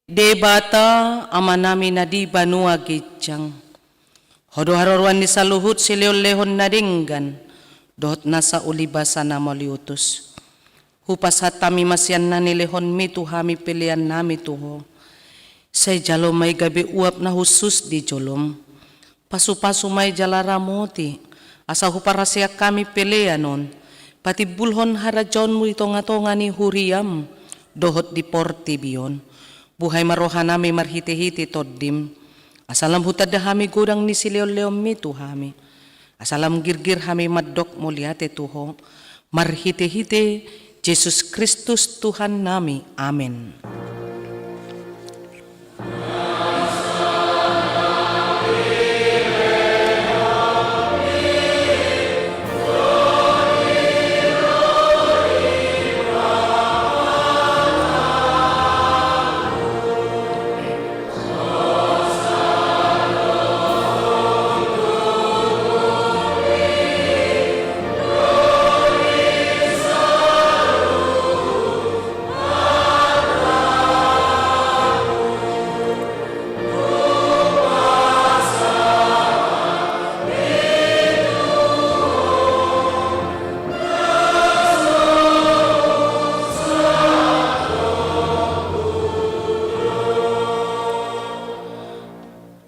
debata amanami na di banua gijang. Hodo haruruan ni saluhut sileo-lehon na dinggan, dohot nasa ulibasa na maliutus. Hupas hatami masyan na nilehon mi tuhami pilihan nami tuho. Say jalo may gabi uap na husus di jolom. Pasu-pasu may jalaramoti, asa huparasya kami pilihanon. Pati bulhon harajon mo ito nga to nga ni huriyam, dohot di portibion. Buhay marohan nami marhiti-hiti toddim. Asalam hutad da hami gudang ni sileo-leom mi tuhami. Asalam girgir hami madok muliate tuho. Marhiti-hiti, Jesus Kristus Tuhan nami. Amen.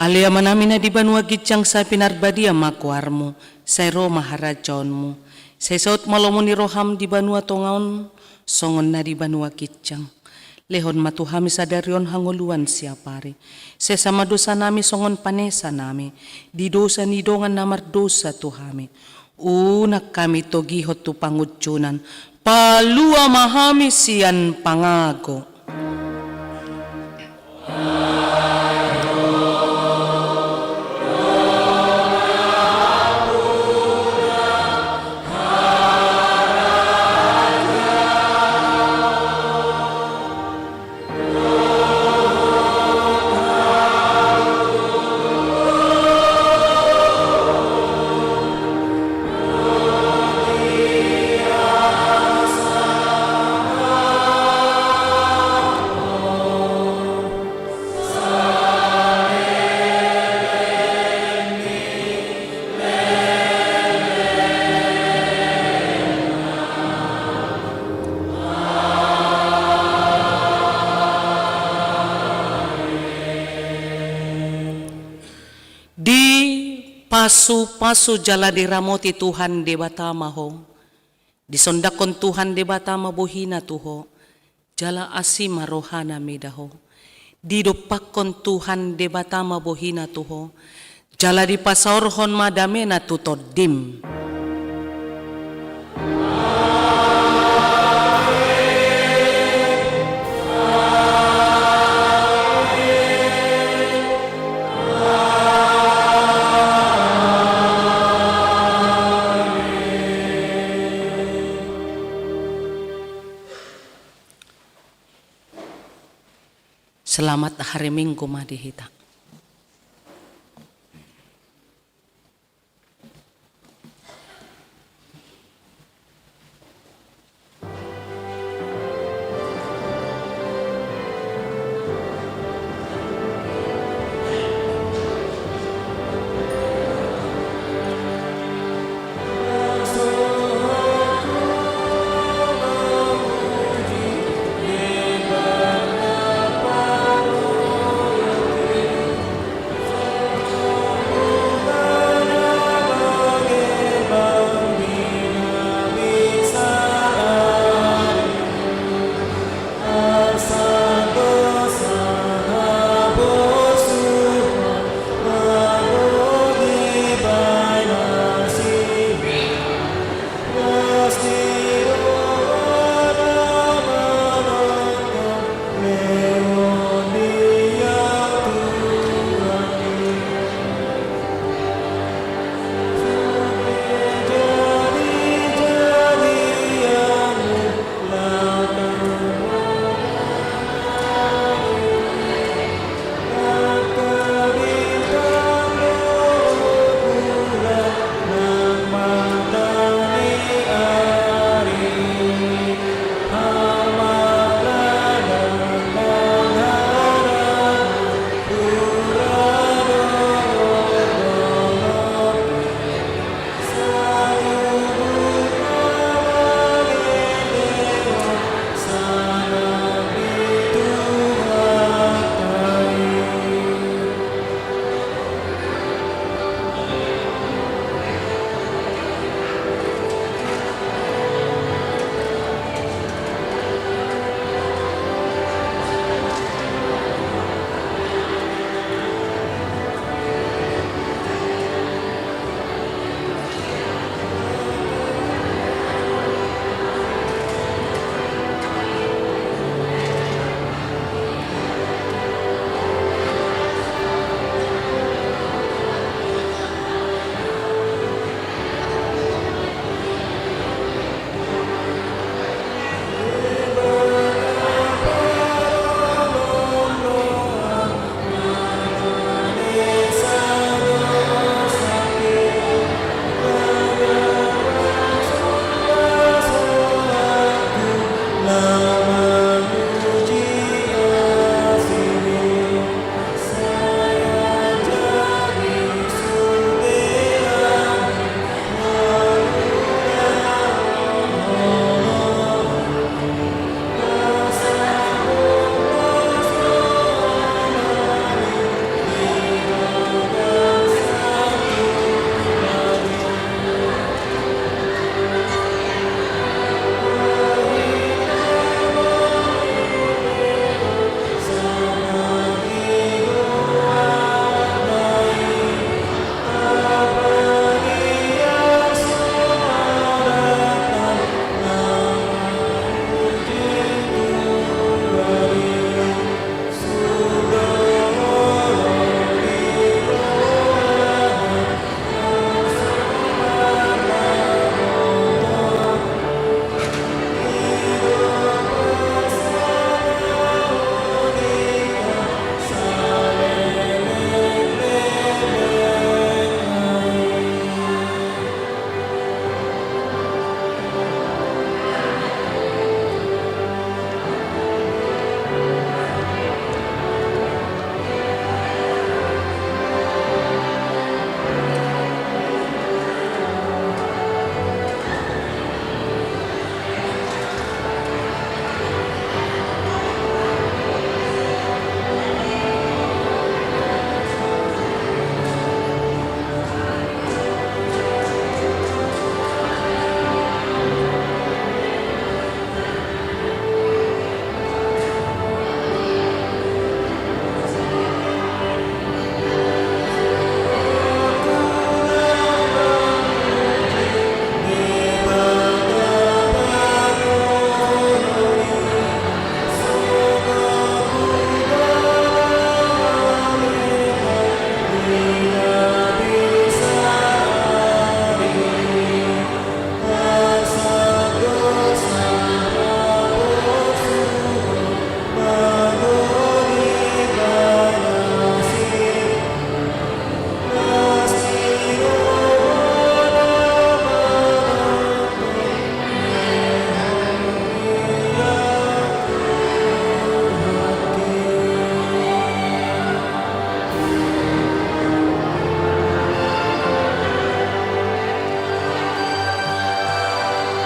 Alia manami na di banua gitsang sa pinarbadia makuarmo, sa Roma harajonmu. Sa saut malamu ni roham di banua tongaon, songon na di banua gitsang. Lehon matuhami sa darion hanguluan siya pare. Sa sama dosa nami songon panesa nami, di dosa ni dongan namar dosa tuhami. Unak kami togihot tu pangutsunan, palua mahami siyan pangago. Pasu-pasu jala diramoti Tuhan debata maho. Disondakon Tuhan debata mabuhina tuho. Jala asima rohana medaho. Didopakon Tuhan debata mabuhina tuho. Jala dipasaorhon madamena tutodim. Selamat hari Minggu madihita.